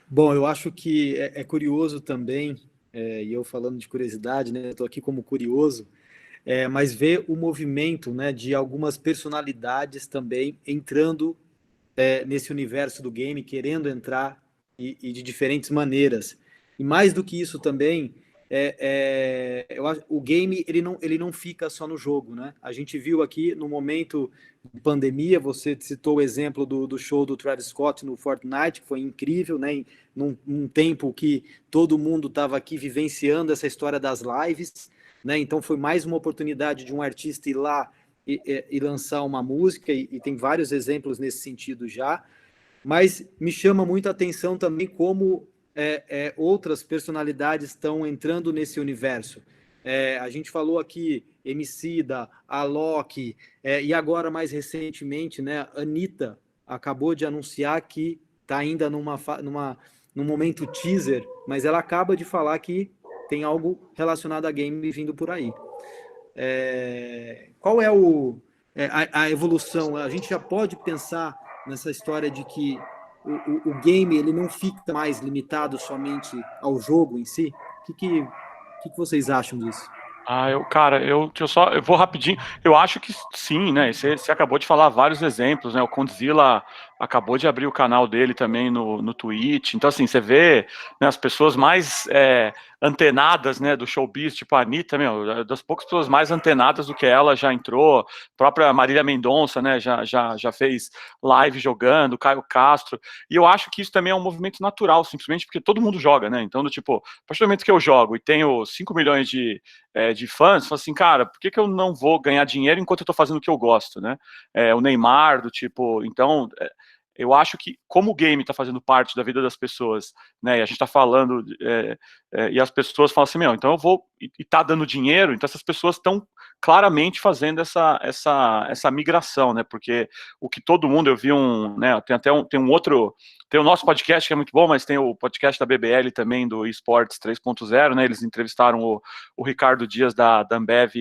Bom, eu acho que é curioso também, e eu falando de curiosidade, né? Estou aqui como curioso, mas ver o movimento, né, de algumas personalidades também entrando nesse universo do game, querendo entrar e de diferentes maneiras. E mais do que isso também, eu acho, o game ele não fica só no jogo, né? A gente viu aqui no momento de pandemia, você citou o exemplo do show do Travis Scott no Fortnite, que foi incrível, né? Num tempo que todo mundo estava aqui vivenciando essa história das lives, né? Então foi mais uma oportunidade de um artista ir lá e lançar uma música, e tem vários exemplos nesse sentido já, mas me chama muito a atenção também como outras personalidades estão entrando nesse universo. A gente falou aqui Emicida, Alok, e agora mais recentemente, né, Anitta acabou de anunciar que está ainda num momento teaser, mas ela acaba de falar que tem algo relacionado a game vindo por aí. Qual é a evolução? A gente já pode pensar nessa história de que o game ele não fica mais limitado somente ao jogo em si? O que vocês acham disso? Eu vou rapidinho. Eu acho que sim, né? Você acabou de falar vários exemplos, né? O Condzilla acabou de abrir o canal dele também no Twitch. Então, assim, você vê, né, as pessoas mais antenadas, né, do showbiz, tipo a Anitta, das poucas pessoas mais antenadas do que ela já entrou. A própria Marília Mendonça, né, já fez live jogando, Caio Castro. E eu acho que isso também é um movimento natural, simplesmente porque todo mundo joga, né? Então, tipo, a partir do momento que eu jogo e tenho 5 milhões de fãs, fala assim, cara, por que eu não vou ganhar dinheiro enquanto eu tô fazendo o que eu gosto, né? O Neymar, do tipo, então, eu acho que como o game tá fazendo parte da vida das pessoas, né, e a gente tá falando, e as pessoas falam assim, então eu vou, e tá dando dinheiro, então essas pessoas estão claramente fazendo essa migração, né, porque o que todo mundo, eu vi né, tem o nosso podcast que é muito bom, mas tem o podcast da BBL também, do eSports 3.0, né, eles entrevistaram o Ricardo Dias da Ambev,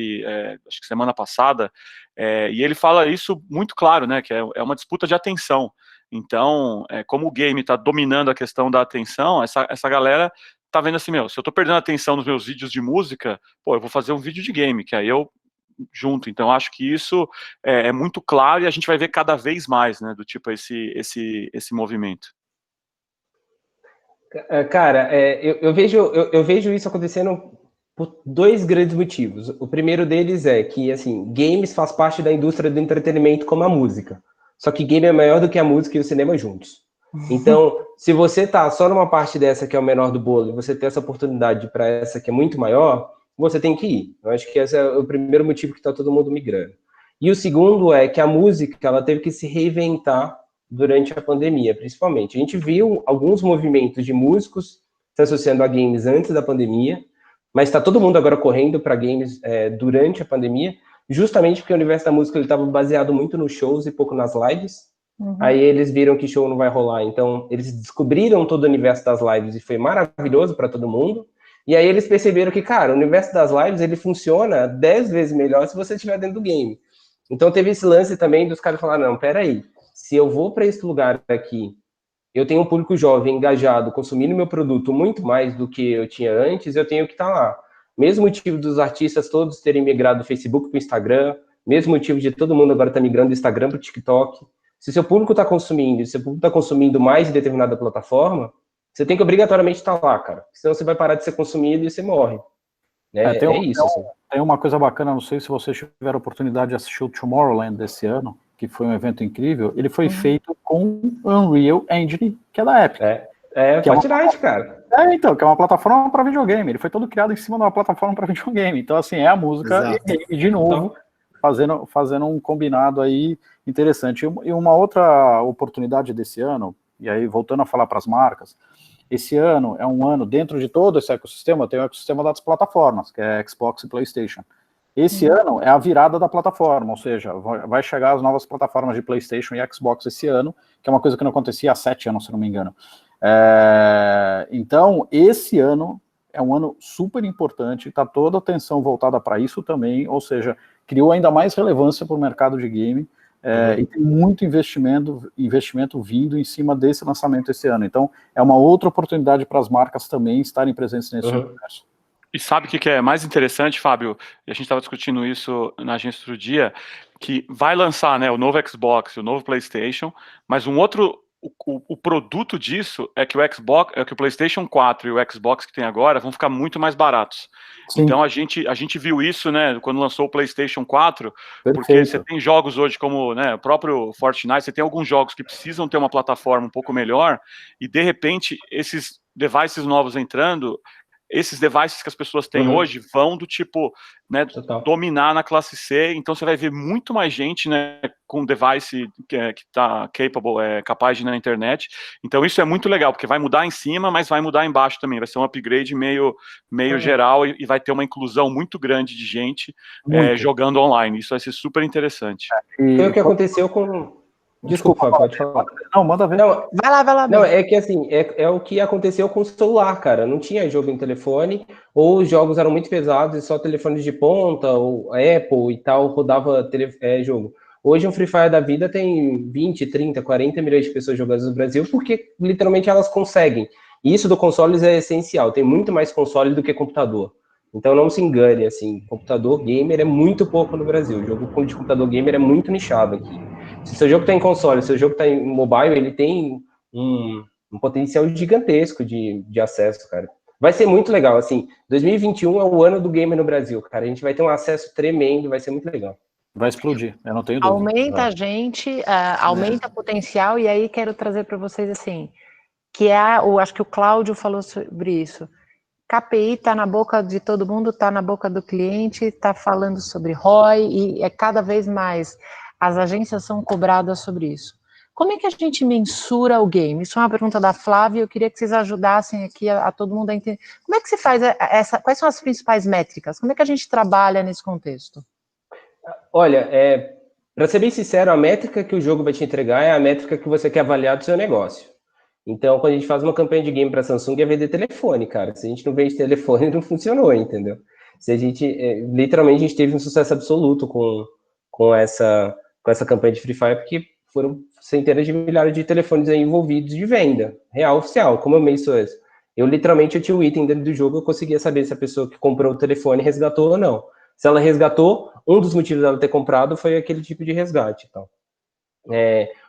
acho que semana passada, e ele fala isso muito claro, né, que é uma disputa de atenção. Então, como o game está dominando a questão da atenção, essa galera tá vendo assim, se eu tô perdendo atenção nos meus vídeos de música, eu vou fazer um vídeo de game, que aí eu junto. Então, acho que isso é muito claro e a gente vai ver cada vez mais, né, do tipo esse movimento. Cara, eu vejo isso acontecendo por dois grandes motivos. O primeiro deles é que, assim, games faz parte da indústria do entretenimento como a música. Só que game é maior do que a música e o cinema juntos. Então, se você tá só numa parte dessa que é o menor do bolo, e você tem essa oportunidade para essa que é muito maior, você tem que ir. Eu acho que esse é o primeiro motivo que tá todo mundo migrando. E o segundo é que a música, ela teve que se reinventar durante a pandemia, principalmente. A gente viu alguns movimentos de músicos se associando a games antes da pandemia, mas está todo mundo agora correndo para games durante a pandemia, justamente porque o universo da música estava baseado muito nos shows e pouco nas lives. Aí eles viram que show não vai rolar, então eles descobriram todo o universo das lives e foi maravilhoso para todo mundo. E aí eles perceberam que, cara, o universo das lives ele funciona 10 vezes melhor se você estiver dentro do game. Então teve esse lance também dos caras falar, não, peraí, se eu vou para esse lugar aqui, eu tenho um público jovem, engajado, consumindo meu produto muito mais do que eu tinha antes, eu tenho que estar lá. Mesmo motivo dos artistas todos terem migrado do Facebook para o Instagram, mesmo motivo de todo mundo agora estar migrando do Instagram para o TikTok. Se seu público está consumindo, se seu público está consumindo mais em determinada plataforma, você tem que obrigatoriamente estar lá, cara. Senão você vai parar de ser consumido e você morre. É isso. Assim. Tem uma coisa bacana, não sei se vocês tiveram a oportunidade de assistir o Tomorrowland desse ano, que foi um evento incrível. Ele foi feito com Unreal Engine, que é da Epic. Fortnite, cara. Então, que é uma plataforma para videogame. Ele foi todo criado em cima de uma plataforma para videogame. Então, assim, é a música e de novo, fazendo um combinado aí interessante. E uma outra oportunidade desse ano, e aí voltando a falar para as marcas, esse ano é um ano, dentro de todo esse ecossistema, tem o ecossistema das plataformas, que é Xbox e PlayStation. Esse ano é a virada da plataforma, ou seja, vai chegar as novas plataformas de PlayStation e Xbox esse ano, que é uma coisa que não acontecia há 7 anos, se não me engano. Então, esse ano é um ano super importante, está toda a atenção voltada para isso também, ou seja, criou ainda mais relevância para o mercado de game, e tem muito investimento vindo em cima desse lançamento esse ano. Então, é uma outra oportunidade para as marcas também estarem presentes nesse universo. E sabe o que é mais interessante, Fábio? E a gente estava discutindo isso na agência outro dia, que vai lançar, né, o novo Xbox, o novo PlayStation, mas o produto disso é que o PlayStation 4 e o Xbox que tem agora vão ficar muito mais baratos. Sim. Então a gente viu isso, né, quando lançou o PlayStation 4, porque você tem jogos hoje como, né, o próprio Fortnite, você tem alguns jogos que precisam ter uma plataforma um pouco melhor, e de repente esses devices novos entrando, esses devices que as pessoas têm hoje vão do tipo, né, dominar na classe C, então você vai ver muito mais gente, né, com device que está capaz de ir na internet. Então isso é muito legal, porque vai mudar em cima, mas vai mudar embaixo também, vai ser um upgrade meio geral e vai ter uma inclusão muito grande de gente jogando online. Isso vai ser super interessante. Foi o que aconteceu com... Desculpa, pode falar. Não, manda ver. Não, vai lá. Não, é que assim, é o que aconteceu com o celular, cara. Não tinha jogo em telefone, ou os jogos eram muito pesados e só telefones de ponta, ou Apple e tal, rodava jogo. Hoje um Free Fire da vida tem 20, 30, 40 milhões de pessoas jogando no Brasil, porque literalmente elas conseguem. E isso do consoles é essencial, tem muito mais console do que computador. Então não se engane, assim, computador gamer é muito pouco no Brasil. O jogo de computador gamer é muito nichado aqui. Se o seu jogo está em console, se o seu jogo está em mobile, ele tem um potencial gigantesco de acesso, cara. Vai ser muito legal, assim, 2021 é o ano do gamer no Brasil, cara. A gente vai ter um acesso tremendo, vai ser muito legal. Vai explodir, eu não tenho dúvida. Aumenta a gente, aumenta o potencial, e aí quero trazer para vocês, assim, que acho que o Cláudio falou sobre isso. KPI está na boca de todo mundo, está na boca do cliente, está falando sobre ROI, e é cada vez mais... As agências são cobradas sobre isso. Como é que a gente mensura o game? Isso é uma pergunta da Flávia, eu queria que vocês ajudassem aqui a todo mundo a entender. Como é que se faz quais são as principais métricas? Como é que a gente trabalha nesse contexto? Olha, para ser bem sincero, a métrica que o jogo vai te entregar é a métrica que você quer avaliar do seu negócio. Então, quando a gente faz uma campanha de game para a Samsung, é vender telefone, cara. Se a gente não vende telefone, não funcionou, entendeu? Se a gente, literalmente, a gente teve um sucesso absoluto com essa campanha de Free Fire, porque foram centenas de milhares de telefones aí envolvidos de venda, real, oficial, como eu menciono isso. Eu tinha um item dentro do jogo, eu conseguia saber se a pessoa que comprou o telefone resgatou ou não. Se ela resgatou, um dos motivos dela ter comprado foi aquele tipo de resgate. Então.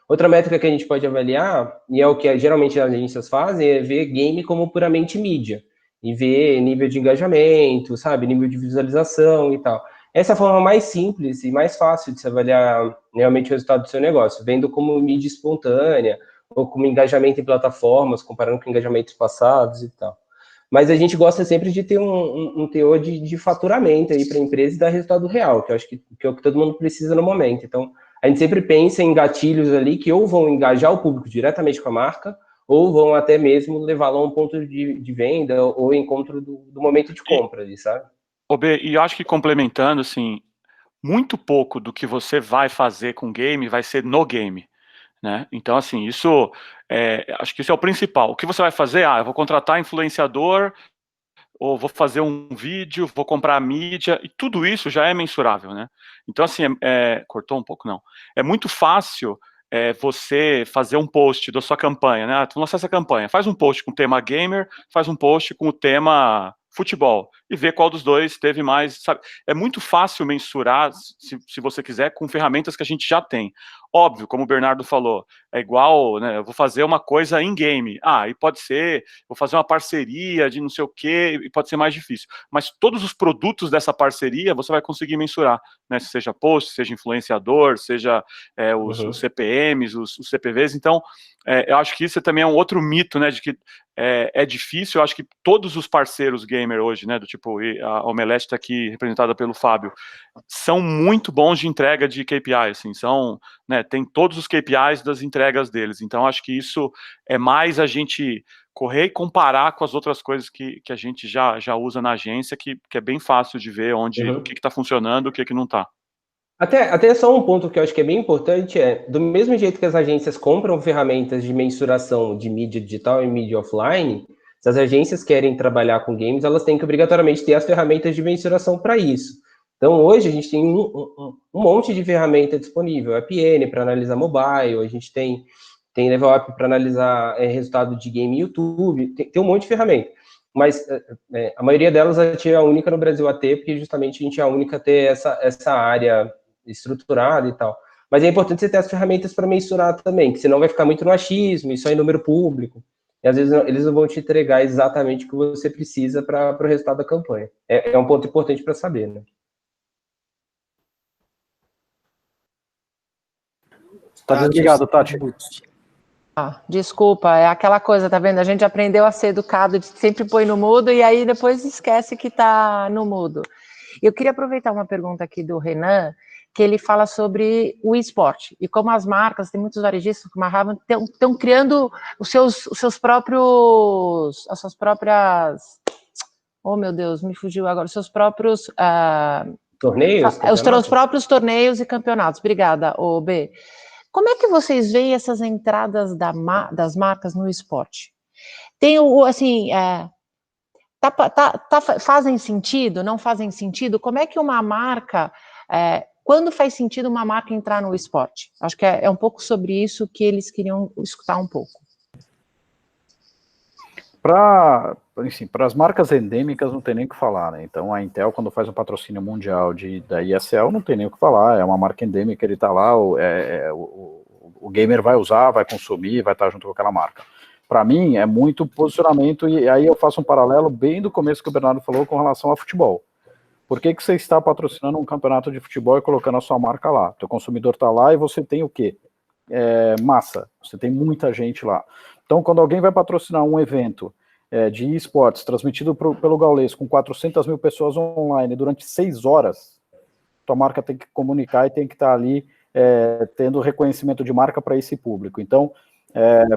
Outra métrica que a gente pode avaliar, e é o que geralmente as agências fazem, é ver game como puramente mídia. e ver nível de engajamento, sabe, nível de visualização e tal. Essa é a forma mais simples e mais fácil de se avaliar realmente o resultado do seu negócio, vendo como mídia espontânea, ou como engajamento em plataformas, comparando com engajamentos passados e tal. Mas a gente gosta sempre de ter um teor de faturamento aí para a empresa e dar resultado real, que eu acho que é o que todo mundo precisa no momento. Então, a gente sempre pensa em gatilhos ali que ou vão engajar o público diretamente com a marca, ou vão até mesmo levá-lo a um ponto de venda ou encontro do momento de compra ali, sabe? E eu acho que complementando, assim, muito pouco do que você vai fazer com game vai ser no game, né? Então, assim, acho que isso é o principal. O que você vai fazer? Eu vou contratar influenciador, ou vou fazer um vídeo, vou comprar mídia, e tudo isso já é mensurável, né? Então, assim, cortou um pouco, não. É muito fácil você fazer um post da sua campanha, né? Tu lançar essa campanha, faz um post com o tema gamer, faz um post com o tema futebol, e ver qual dos dois teve mais, sabe? É muito fácil mensurar, se você quiser, com ferramentas que a gente já tem. Óbvio, como o Bernardo falou, é igual, né, eu vou fazer uma coisa em game, e pode ser, vou fazer uma parceria de não sei o quê, e pode ser mais difícil, mas todos os produtos dessa parceria você vai conseguir mensurar, né, seja post, seja influenciador, seja os CPMs, os CPVs, então, eu acho que isso também é um outro mito, né, de que é difícil. Eu acho que todos os parceiros gamer hoje, né, do tipo, a Omelete está aqui representada pelo Fábio, são muito bons de entrega de KPI, assim, né, tem todos os KPIs das entregas deles, então acho que isso é mais a gente correr e comparar com as outras coisas que a gente já usa na agência, que é bem fácil de ver o que está funcionando, o que não está. Até só um ponto que eu acho que é bem importante do mesmo jeito que as agências compram ferramentas de mensuração de mídia digital e mídia offline, se as agências querem trabalhar com games, elas têm que obrigatoriamente ter as ferramentas de mensuração para isso. Então, hoje, a gente tem um monte de ferramenta disponível, AppN para analisar mobile, a gente tem Level Up para analisar resultado de game YouTube, tem um monte de ferramenta. Mas a maioria delas a gente é a única no Brasil a ter, porque justamente a gente é a única a ter essa área estruturada e tal. Mas é importante você ter as ferramentas para mensurar também, que senão vai ficar muito no achismo, e só em número público. E às vezes eles não vão te entregar exatamente o que você precisa para o resultado da campanha. É um ponto importante para saber, né? Tá desligado, Tati. Desculpa, é aquela coisa, tá vendo? A gente aprendeu a ser educado, de sempre põe no mudo e aí depois esquece que tá no mudo. Eu queria aproveitar uma pergunta aqui do Renan, que ele fala sobre o esporte, e como as marcas, tem muitos varejistas como a Raven, estão criando as suas próprias, oh meu Deus, me fugiu agora, os seus próprios torneios? Os próprios torneios e campeonatos. Obrigada, B. Como é que vocês veem essas entradas das marcas no esporte? Tem assim, fazem sentido? Não fazem sentido? Como é que uma marca, quando faz sentido uma marca entrar no esporte? Acho que é um pouco sobre isso que eles queriam escutar um pouco. Para as marcas endêmicas não tem nem o que falar, né? Então a Intel, quando faz um patrocínio mundial da ISL, não tem nem o que falar, é uma marca endêmica, ele está lá, o gamer vai usar, vai consumir, vai estar junto com aquela marca. Para mim, é muito posicionamento, e aí eu faço um paralelo bem do começo que o Bernardo falou com relação ao futebol. Por que você está patrocinando um campeonato de futebol e colocando a sua marca lá? O consumidor está lá e você tem o quê? Massa, você tem muita gente lá. Então, quando alguém vai patrocinar um evento de esportes transmitido pelo Gaules com 400 mil pessoas online durante 6 horas, tua marca tem que comunicar e tem que estar ali tendo reconhecimento de marca para esse público. Então,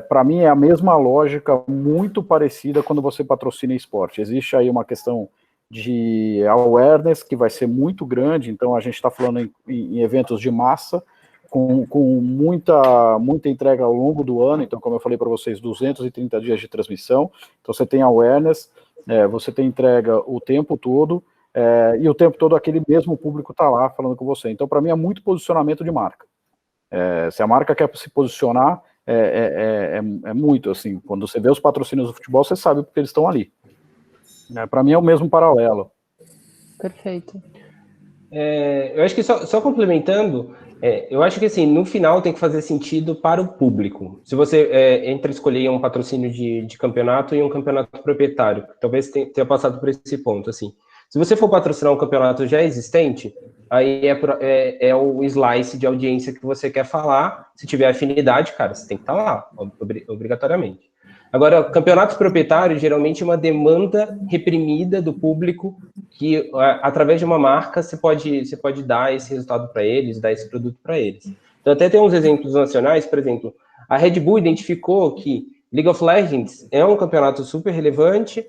para mim é a mesma lógica, muito parecida quando você patrocina esporte. Existe aí uma questão de awareness que vai ser muito grande, então a gente está falando em eventos de massa, com muita entrega ao longo do ano. Então, como eu falei para vocês, 230 dias de transmissão, então você tem awareness, você tem entrega o tempo todo, e o tempo todo aquele mesmo público está lá falando com você. Então, para mim, é muito posicionamento de marca. Se a marca quer se posicionar, é muito, assim, quando você vê os patrocínios do futebol, você sabe porque eles estão ali. Para mim, é o mesmo paralelo. Perfeito. Eu acho que só complementando, Eu acho que, assim, no final tem que fazer sentido para o público. Se você entre escolher um patrocínio de campeonato e um campeonato proprietário, talvez tenha passado por esse ponto, assim. Se você for patrocinar um campeonato já existente, aí é o slice de audiência que você quer falar. Se tiver afinidade, cara, você tem que estar lá, obrigatoriamente. Agora, campeonatos proprietários, geralmente é uma demanda reprimida do público que, através de uma marca, você pode dar esse resultado para eles, dar esse produto para eles. Então, até tem uns exemplos nacionais, por exemplo, a Red Bull identificou que League of Legends é um campeonato super relevante,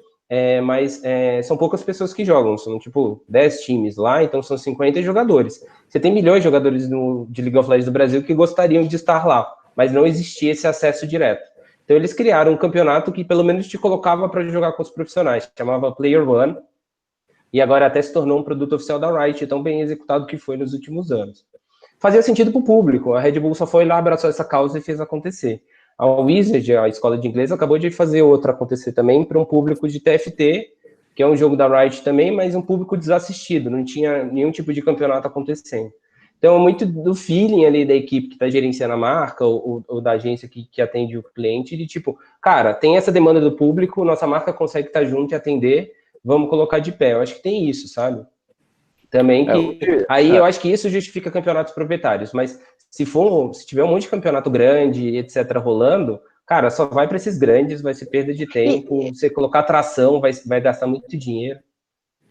mas são poucas pessoas que jogam, são tipo 10 times lá, então são 50 jogadores. Você tem milhões de jogadores de League of Legends do Brasil que gostariam de estar lá, mas não existia esse acesso direto. Então eles criaram um campeonato que pelo menos te colocava para jogar com os profissionais, chamava Player One, e agora até se tornou um produto oficial da Riot, tão bem executado que foi nos últimos anos. Fazia sentido para o público, a Red Bull só foi lá, abraçou essa causa e fez acontecer. A Wizard, a escola de inglês, acabou de fazer outra acontecer também para um público de TFT, que é um jogo da Riot também, mas um público desassistido, não tinha nenhum tipo de campeonato acontecendo. Então, muito do feeling ali da equipe que está gerenciando a marca ou da agência que atende o cliente, de tipo, cara, tem essa demanda do público, nossa marca consegue estar junto e atender, vamos colocar de pé. Eu acho que tem isso, sabe? Também que... Aí eu acho que isso justifica campeonatos proprietários, mas se tiver um monte de campeonato grande, etc., rolando, cara, só vai para esses grandes, vai ser perda de tempo, você colocar atração, vai gastar muito dinheiro.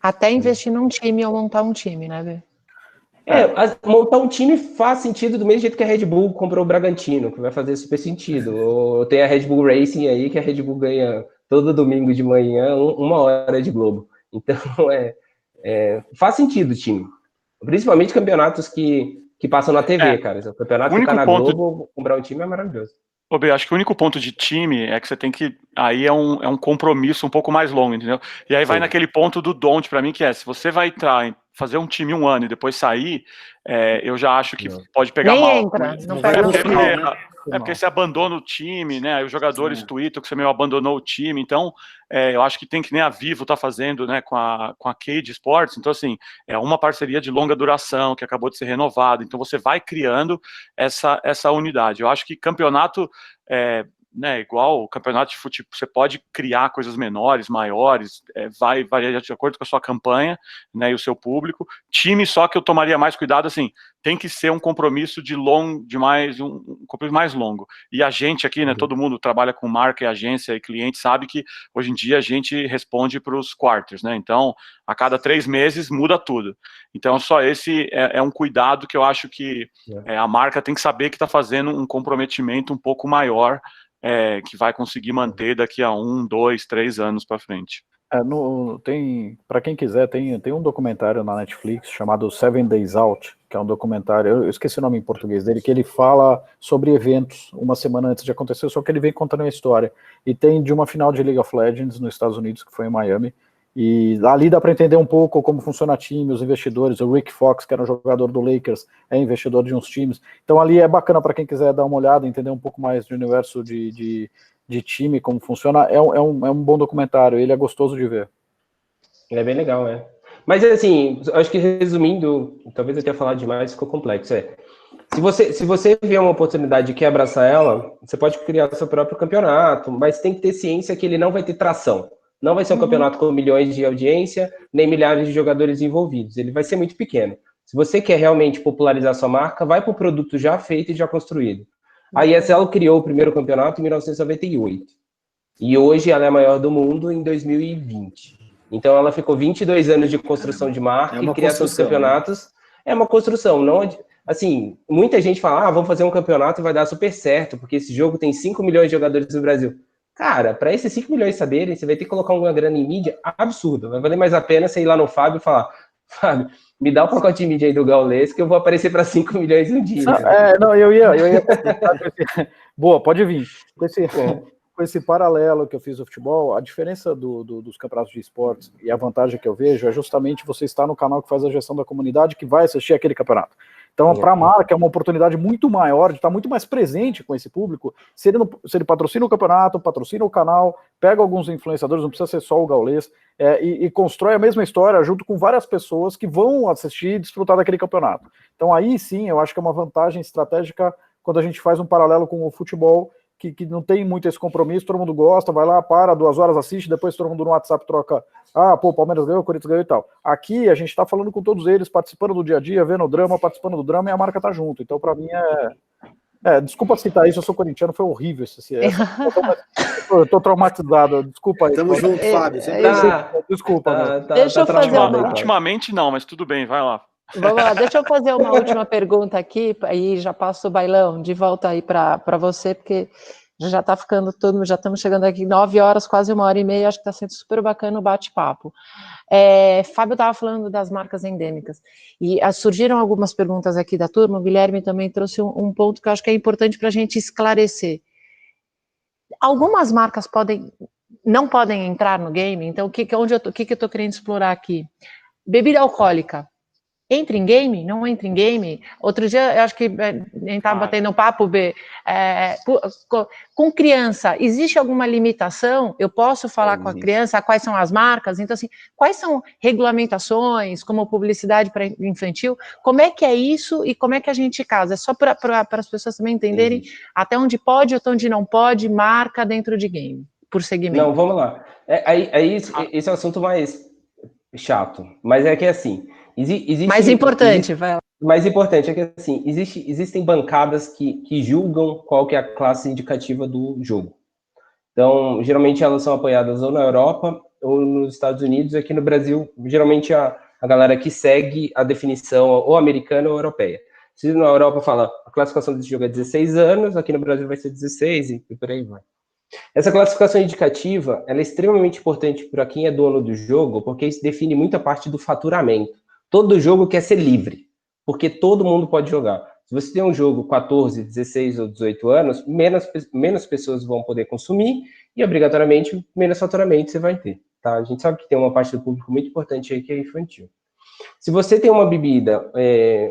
Até investir num time ou montar um time, né, Bê? Montar um time faz sentido do mesmo jeito que a Red Bull comprou o Bragantino, que vai fazer super sentido. Ou tem a Red Bull Racing aí, que a Red Bull ganha todo domingo de manhã 1 hora de Globo. Então, faz sentido o time. Principalmente campeonatos que passam na TV, cara. O campeonato que tá na Globo, comprar um time é maravilhoso. Bê, acho que o único ponto de time é que você tem que... Aí é um compromisso um pouco mais longo, entendeu? E aí vai naquele ponto do don't para mim, que se você vai entrar fazer um time 1 ano e depois sair, eu já acho que pode pegar Nem mal. Entra, não pega porque você abandona o time, né? Aí os jogadores tweetam que você meio abandonou o time. Então, eu acho que tem que nem a Vivo tá fazendo, né, com a Cade Sports. Então, assim, é uma parceria de longa duração que acabou de ser renovada. Então, você vai criando essa unidade. Eu acho que campeonato... né, igual o campeonato de futebol, você pode criar coisas menores, maiores, vai variar de acordo com a sua campanha, né, e o seu público. Time, só que eu tomaria mais cuidado, assim, tem que ser um compromisso um compromisso mais longo. E a gente aqui, né, todo mundo trabalha com marca e agência e cliente, sabe que hoje em dia a gente responde para os quarters, né, então a cada 3 meses muda tudo. Então só esse é um cuidado que eu acho que a marca tem que saber que está fazendo um comprometimento um pouco maior, que vai conseguir manter daqui a 1, 2, 3 anos para frente. Para quem quiser, tem um documentário na Netflix chamado 7 Days Out, que é um documentário, eu esqueci o nome em português dele, que ele fala sobre eventos uma semana antes de acontecer, só que ele vem contando uma história. E tem de uma final de League of Legends nos Estados Unidos, que foi em Miami, e ali dá para entender um pouco como funciona o time, os investidores. O Rick Fox, que era um jogador do Lakers, é investidor de uns times. Então ali é bacana para quem quiser dar uma olhada, entender um pouco mais do universo de time, como funciona. É um bom documentário, ele é gostoso de ver. É bem legal, Mas assim, acho que resumindo, talvez eu tenha falado demais, ficou complexo. Se você vier uma oportunidade e quer abraçar ela, você pode criar seu próprio campeonato, mas tem que ter ciência que ele não vai ter tração. Não vai ser um campeonato com milhões de audiência, nem milhares de jogadores envolvidos. Ele vai ser muito pequeno. Se você quer realmente popularizar sua marca, vai para o produto já feito e já construído. A ESL criou o primeiro campeonato em 1998. E hoje ela é a maior do mundo em 2020. Então ela ficou 22 anos de construção de marca e criação de campeonatos. É uma construção. Não, assim, muita gente fala, vamos fazer um campeonato e vai dar super certo, porque esse jogo tem 5 milhões de jogadores no Brasil. Cara, para esses 5 milhões saberem, você vai ter que colocar uma grana em mídia absurda. Vai valer mais a pena você ir lá no Fábio e falar, Fábio, me dá o pacote de mídia aí do Gaules que eu vou aparecer para 5 milhões um dia. Eu ia... Boa, pode vir. Com esse paralelo que eu fiz do futebol, a diferença dos campeonatos de esportes e a vantagem que eu vejo é justamente você estar no canal que faz a gestão da comunidade que vai assistir aquele campeonato. Então, para a marca, é uma oportunidade muito maior de estar muito mais presente com esse público. Se ele patrocina o campeonato, patrocina o canal, pega alguns influenciadores, não precisa ser só o Gaules, e constrói a mesma história junto com várias pessoas que vão assistir e desfrutar daquele campeonato. Então, aí sim, eu acho que é uma vantagem estratégica quando a gente faz um paralelo com o futebol, que não tem muito esse compromisso, todo mundo gosta, vai lá, para, 2 horas, assiste, depois todo mundo no WhatsApp troca, o Palmeiras ganhou, o Corinthians ganhou e tal. Aqui a gente está falando com todos eles, participando do dia a dia, vendo o drama, participando do drama, e a marca tá junto. Então, para mim, desculpa citar isso, eu sou corintiano, foi horrível eu tô traumatizado, desculpa aí. Tamo junto, Fábio. Desculpa. Deixa eu fazer Ultimamente não, mas tudo bem, vai lá. Vamos lá, deixa eu fazer uma última pergunta aqui, aí já passo o Bailão de volta aí para você, porque já está ficando já estamos chegando aqui 9 horas, quase 1h30, acho que está sendo super bacana o bate-papo. Fábio estava falando das marcas endêmicas, e surgiram algumas perguntas aqui da turma, o Guilherme também trouxe um ponto que eu acho que é importante para a gente esclarecer. Algumas marcas não podem entrar no game, então o que eu estou querendo explorar aqui? Bebida alcoólica. Entra em game? Não entra em game? Outro dia, eu acho que a gente estava batendo um papo, com criança, existe alguma limitação? Eu posso falar com a criança quais são as marcas? Então, assim, quais são regulamentações, como publicidade para infantil? Como é que é isso e como é que a gente casa? É só para as pessoas também entenderem até onde pode, até onde não pode, marca dentro de game, por segmento. Não, vamos lá. Esse é o assunto mais chato, mas é que assim... mais importante, vai lá. Mais importante é que assim, existem bancadas que julgam qual que é a classe indicativa do jogo. Então, geralmente elas são apoiadas ou na Europa ou nos Estados Unidos. Aqui no Brasil, geralmente a galera que segue a definição ou americana ou europeia. Se na Europa fala a classificação desse jogo é 16 anos, aqui no Brasil vai ser 16 e por aí vai. Essa classificação indicativa, ela é extremamente importante para quem é dono do jogo, porque isso define muita parte do faturamento. Todo jogo quer ser livre, porque todo mundo pode jogar. Se você tem um jogo 14, 16 ou 18 anos, menos pessoas vão poder consumir e, obrigatoriamente, menos faturamento você vai ter. Tá? A gente sabe que tem uma parte do público muito importante aí que é infantil. Se você tem uma bebida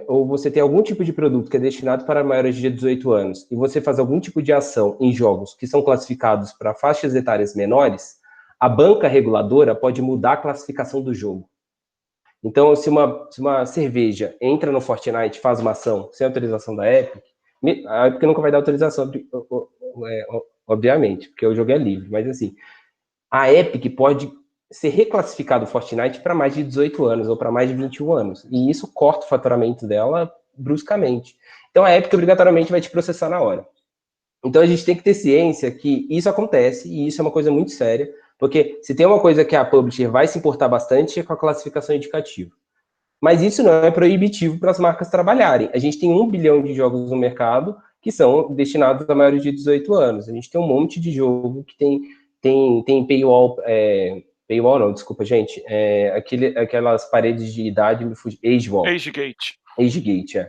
ou você tem algum tipo de produto que é destinado para maiores de 18 anos e você faz algum tipo de ação em jogos que são classificados para faixas etárias menores, a banca reguladora pode mudar a classificação do jogo. Então, se uma cerveja entra no Fortnite e faz uma ação sem autorização da Epic, a Epic nunca vai dar autorização, obviamente, porque o jogo é livre, mas assim, a Epic pode ser reclassificado o Fortnite para mais de 18 anos ou para mais de 21 anos, e isso corta o faturamento dela bruscamente. Então, a Epic obrigatoriamente vai te processar na hora. Então, a gente tem que ter ciência que isso acontece, e isso é uma coisa muito séria, porque se tem uma coisa que a publisher vai se importar bastante é com a classificação indicativa. Mas isso não é proibitivo para as marcas trabalharem. A gente tem 1 bilhão de jogos no mercado que são destinados a maiores de 18 anos. A gente tem um monte de jogo que tem paywall... paywall não, desculpa, gente. Aquelas paredes de idade... Agegate. Agegate,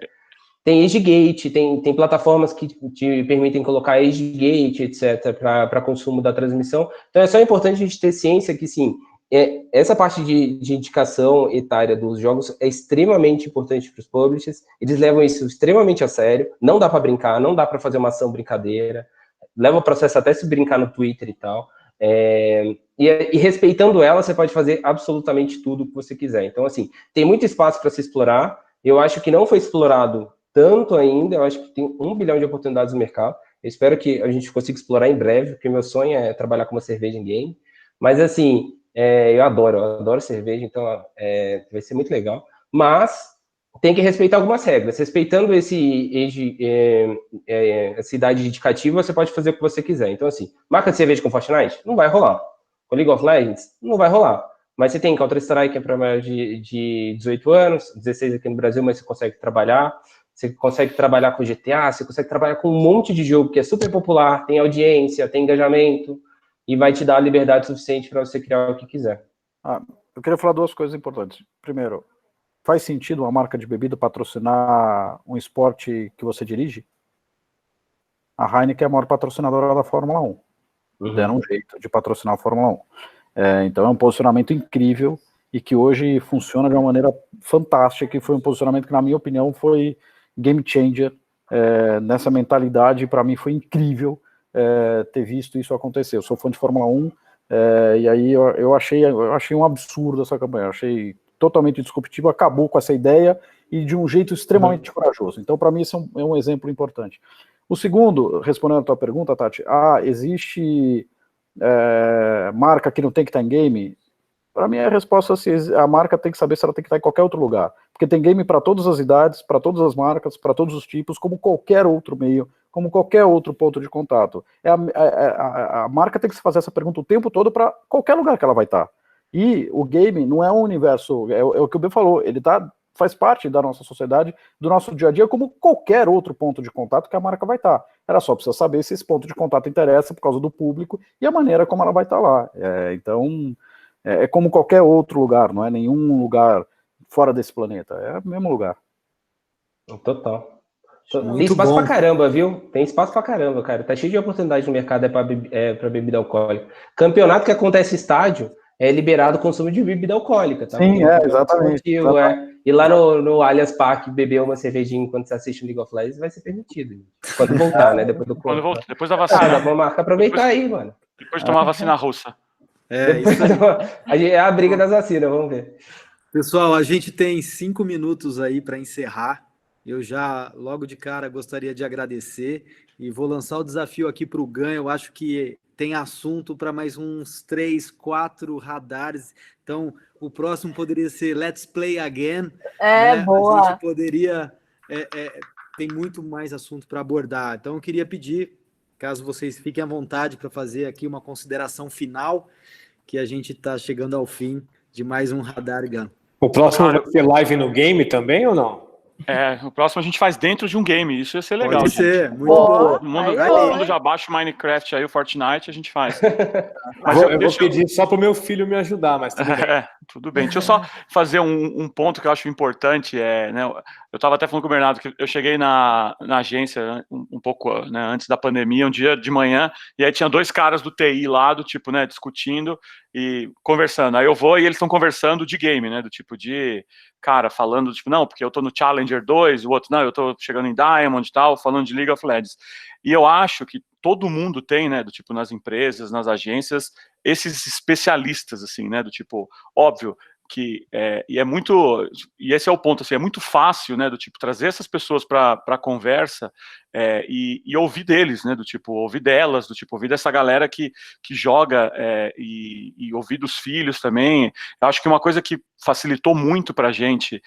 Tem Agegate, tem plataformas que te permitem colocar Agegate, etc., para consumo da transmissão. Então, é só importante a gente ter ciência que, sim, essa parte de indicação etária dos jogos é extremamente importante para os publishers. Eles levam isso extremamente a sério. Não dá para brincar, não dá para fazer uma ação brincadeira. Leva o processo até se brincar no Twitter e tal. E respeitando ela, você pode fazer absolutamente tudo que você quiser. Então, assim, tem muito espaço para se explorar. Eu acho que não foi explorado tanto ainda, eu acho que tem 1 bilhão de oportunidades no mercado. Eu espero que a gente consiga explorar em breve, porque meu sonho é trabalhar com uma cerveja em game. Mas, assim, eu adoro cerveja, então vai ser muito legal. Mas tem que respeitar algumas regras. Respeitando essa idade indicativa, você pode fazer o que você quiser. Então, assim, marca de cerveja com Fortnite? Não vai rolar. Com League of Legends? Não vai rolar. Mas você tem Counter-Strike, que é para maior de 18 anos, 16 aqui no Brasil, mas você consegue trabalhar. Você consegue trabalhar com GTA, você consegue trabalhar com um monte de jogo que é super popular, tem audiência, tem engajamento, e vai te dar a liberdade suficiente para você criar o que quiser. Eu queria falar 2 coisas importantes. Primeiro, faz sentido uma marca de bebida patrocinar um esporte que você dirige? A Heineken é a maior patrocinadora da Fórmula 1. Deram um jeito de patrocinar a Fórmula 1. Então é um posicionamento incrível e que hoje funciona de uma maneira fantástica, e foi um posicionamento que, na minha opinião, foi game changer nessa mentalidade. Para mim foi incrível ter visto isso acontecer. Eu sou fã de Fórmula 1, e aí eu achei um absurdo essa campanha, eu achei totalmente disruptivo, acabou com essa ideia e de um jeito extremamente corajoso. Então, para mim, isso é um exemplo importante. O segundo, respondendo a tua pergunta, Tati, existe marca que não tem que estar em game? Para mim, a resposta é a marca tem que saber se ela tem que estar em qualquer outro lugar. Porque tem game para todas as idades, para todas as marcas, para todos os tipos, como qualquer outro meio, como qualquer outro ponto de contato. A marca tem que se fazer essa pergunta o tempo todo para qualquer lugar que ela vai estar. E o game não é um universo, é o que o Ben falou, ele faz parte da nossa sociedade, do nosso dia a dia, como qualquer outro ponto de contato que a marca vai estar. Ela só precisa saber se esse ponto de contato interessa por causa do público e a maneira como ela vai estar lá. Então, é como qualquer outro lugar, não é nenhum lugar fora desse planeta, é o mesmo lugar. Total. Muito Tem espaço bom. pra caramba, viu? Tem espaço pra caramba, cara. Tá cheio de oportunidade no mercado pra bebida alcoólica. Campeonato que acontece em estádio é liberado o consumo de bebida alcoólica, tá? Sim, exatamente. E lá no Allianz Parque, beber uma cervejinha enquanto você assiste o League of Legends vai ser permitido. Quando voltar, né? Depois da vacina. Dá pra marcar, aproveitar aí, mano. Depois de tomar a vacina russa. É a briga das vacinas, vamos ver. Pessoal, a gente tem 5 minutos aí para encerrar. Eu já, logo de cara, gostaria de agradecer e vou lançar o desafio aqui para o Gan. Eu acho que tem assunto para mais uns 3, 4 radares. Então, o próximo poderia ser Let's Play Again. Boa. A gente poderia... tem muito mais assunto para abordar. Então, eu queria pedir, caso vocês fiquem à vontade para fazer aqui uma consideração final, que a gente está chegando ao fim de mais um Radar Gan. O próximo vai ser live no game também ou não? O próximo a gente faz dentro de um game, isso ia ser legal. Pode ser, muito bom. Todo mundo já baixa o Minecraft aí, o Fortnite, a gente faz. Mas eu vou pedir só pro meu filho me ajudar, mas tudo bem. Tudo bem. Deixa eu só fazer um ponto que eu acho importante. Né, eu estava até falando com o Bernardo que eu cheguei na agência um pouco antes da pandemia, um dia de manhã, e aí tinha 2 caras do TI lá, do tipo, né, discutindo e conversando. Aí eu vou e eles estão conversando de game, né, do tipo de cara falando, tipo, não, porque eu tô no Challenger 2, o outro, não, eu tô chegando em Diamond e tal, falando de League of Legends. E eu acho que todo mundo tem, né, do tipo, nas empresas, nas agências, esses especialistas, assim, né, do tipo, óbvio, que e esse é o ponto, assim, é muito fácil, né, do tipo, trazer essas pessoas para conversa e ouvir deles, né, do tipo, ouvir delas, do tipo, ouvir dessa galera que joga e ouvir dos filhos também. Eu acho que uma coisa que facilitou muito para a gente,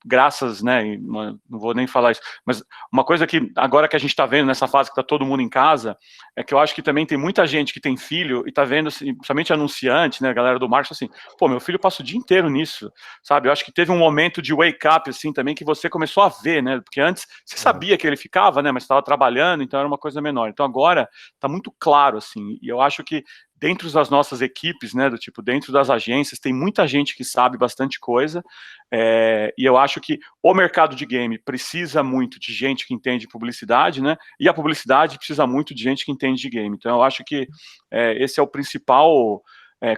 graças, né, não vou nem falar isso, mas uma coisa que agora que a gente está vendo nessa fase que está todo mundo em casa, é que eu acho que também tem muita gente que tem filho e está vendo, assim, principalmente anunciante, né, a galera do marketing, assim, pô, meu filho passa o dia inteiro nisso, sabe? Eu acho que teve um momento de wake up, assim, também, que você começou a ver, né, porque antes você sabia que ele ficava, né, mas estava trabalhando, então era uma coisa menor. Então agora está muito claro, assim, e eu acho que dentro das nossas equipes, né, do tipo, dentro das agências, tem muita gente que sabe bastante coisa, e eu acho que o mercado de game precisa muito de gente que entende publicidade, né, e a publicidade precisa muito de gente que entende de game. Então, eu acho que esse é o principal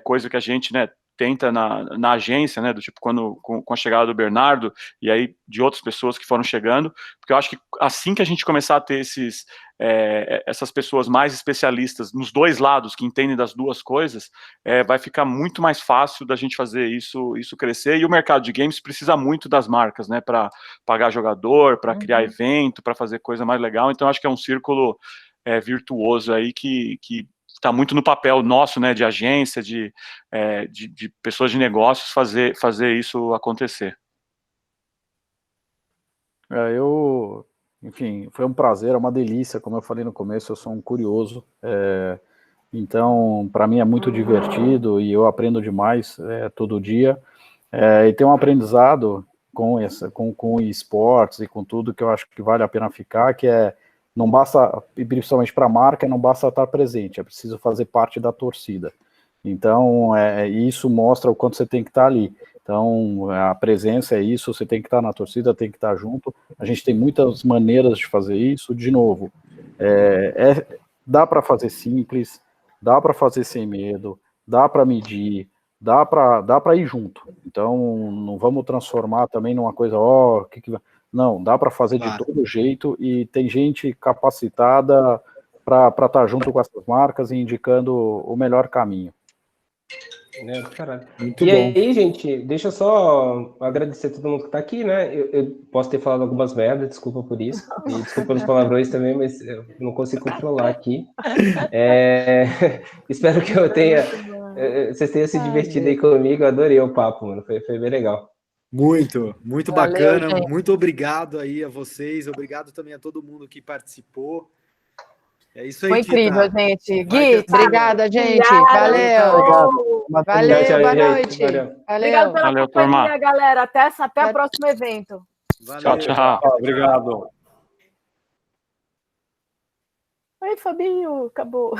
coisa que a gente, né, tenta na agência, né, do tipo, com a chegada do Bernardo, e aí de outras pessoas que foram chegando, porque eu acho que assim que a gente começar a ter essas pessoas mais especialistas nos dois lados, que entendem das duas coisas, vai ficar muito mais fácil da gente fazer isso crescer, e o mercado de games precisa muito das marcas, né, para pagar jogador, para criar evento, para fazer coisa mais legal. Então acho que é um círculo virtuoso aí que está muito no papel nosso, né, de agência, de pessoas de negócios, fazer isso acontecer. Enfim, foi um prazer, é uma delícia, como eu falei no começo, eu sou um curioso, então, para mim é muito divertido e eu aprendo demais todo dia, e tem um aprendizado com o esportes e com tudo que eu acho que vale a pena ficar, que não basta, principalmente para a marca, não basta estar presente, é preciso fazer parte da torcida. Então, isso mostra o quanto você tem que estar ali. Então, a presença é isso, você tem que estar na torcida, tem que estar junto. A gente tem muitas maneiras de fazer isso. De novo, dá para fazer simples, dá para fazer sem medo, dá para medir, dá para ir junto. Então, não vamos transformar também numa coisa, Não, dá para fazer Claro. de todo jeito e tem gente capacitada para estar junto com essas marcas e indicando o melhor caminho. Caralho. Muito E bom. aí, gente, deixa eu só agradecer a todo mundo que tá aqui, né? Eu posso ter falado algumas merdas, desculpa por isso. E desculpa pelos palavrões também, mas eu não consigo controlar aqui. Espero que eu tenha... Vocês tenham se divertido aí comigo, eu adorei o papo, mano. Foi bem legal. Muito Valeu, bacana. gente. Muito obrigado aí a vocês. Obrigado também a todo mundo que participou. É isso aí, Foi incrível, Tita. gente. Vai Gui, ter- Obrigada, gente. Obrigada. Valeu. Valeu, Tchau, boa gente. noite. Valeu. Obrigada pela Valeu, companhia, turma. galera. Até o próximo evento. Valeu. Tchau. Obrigado. Oi, Fabinho. Acabou.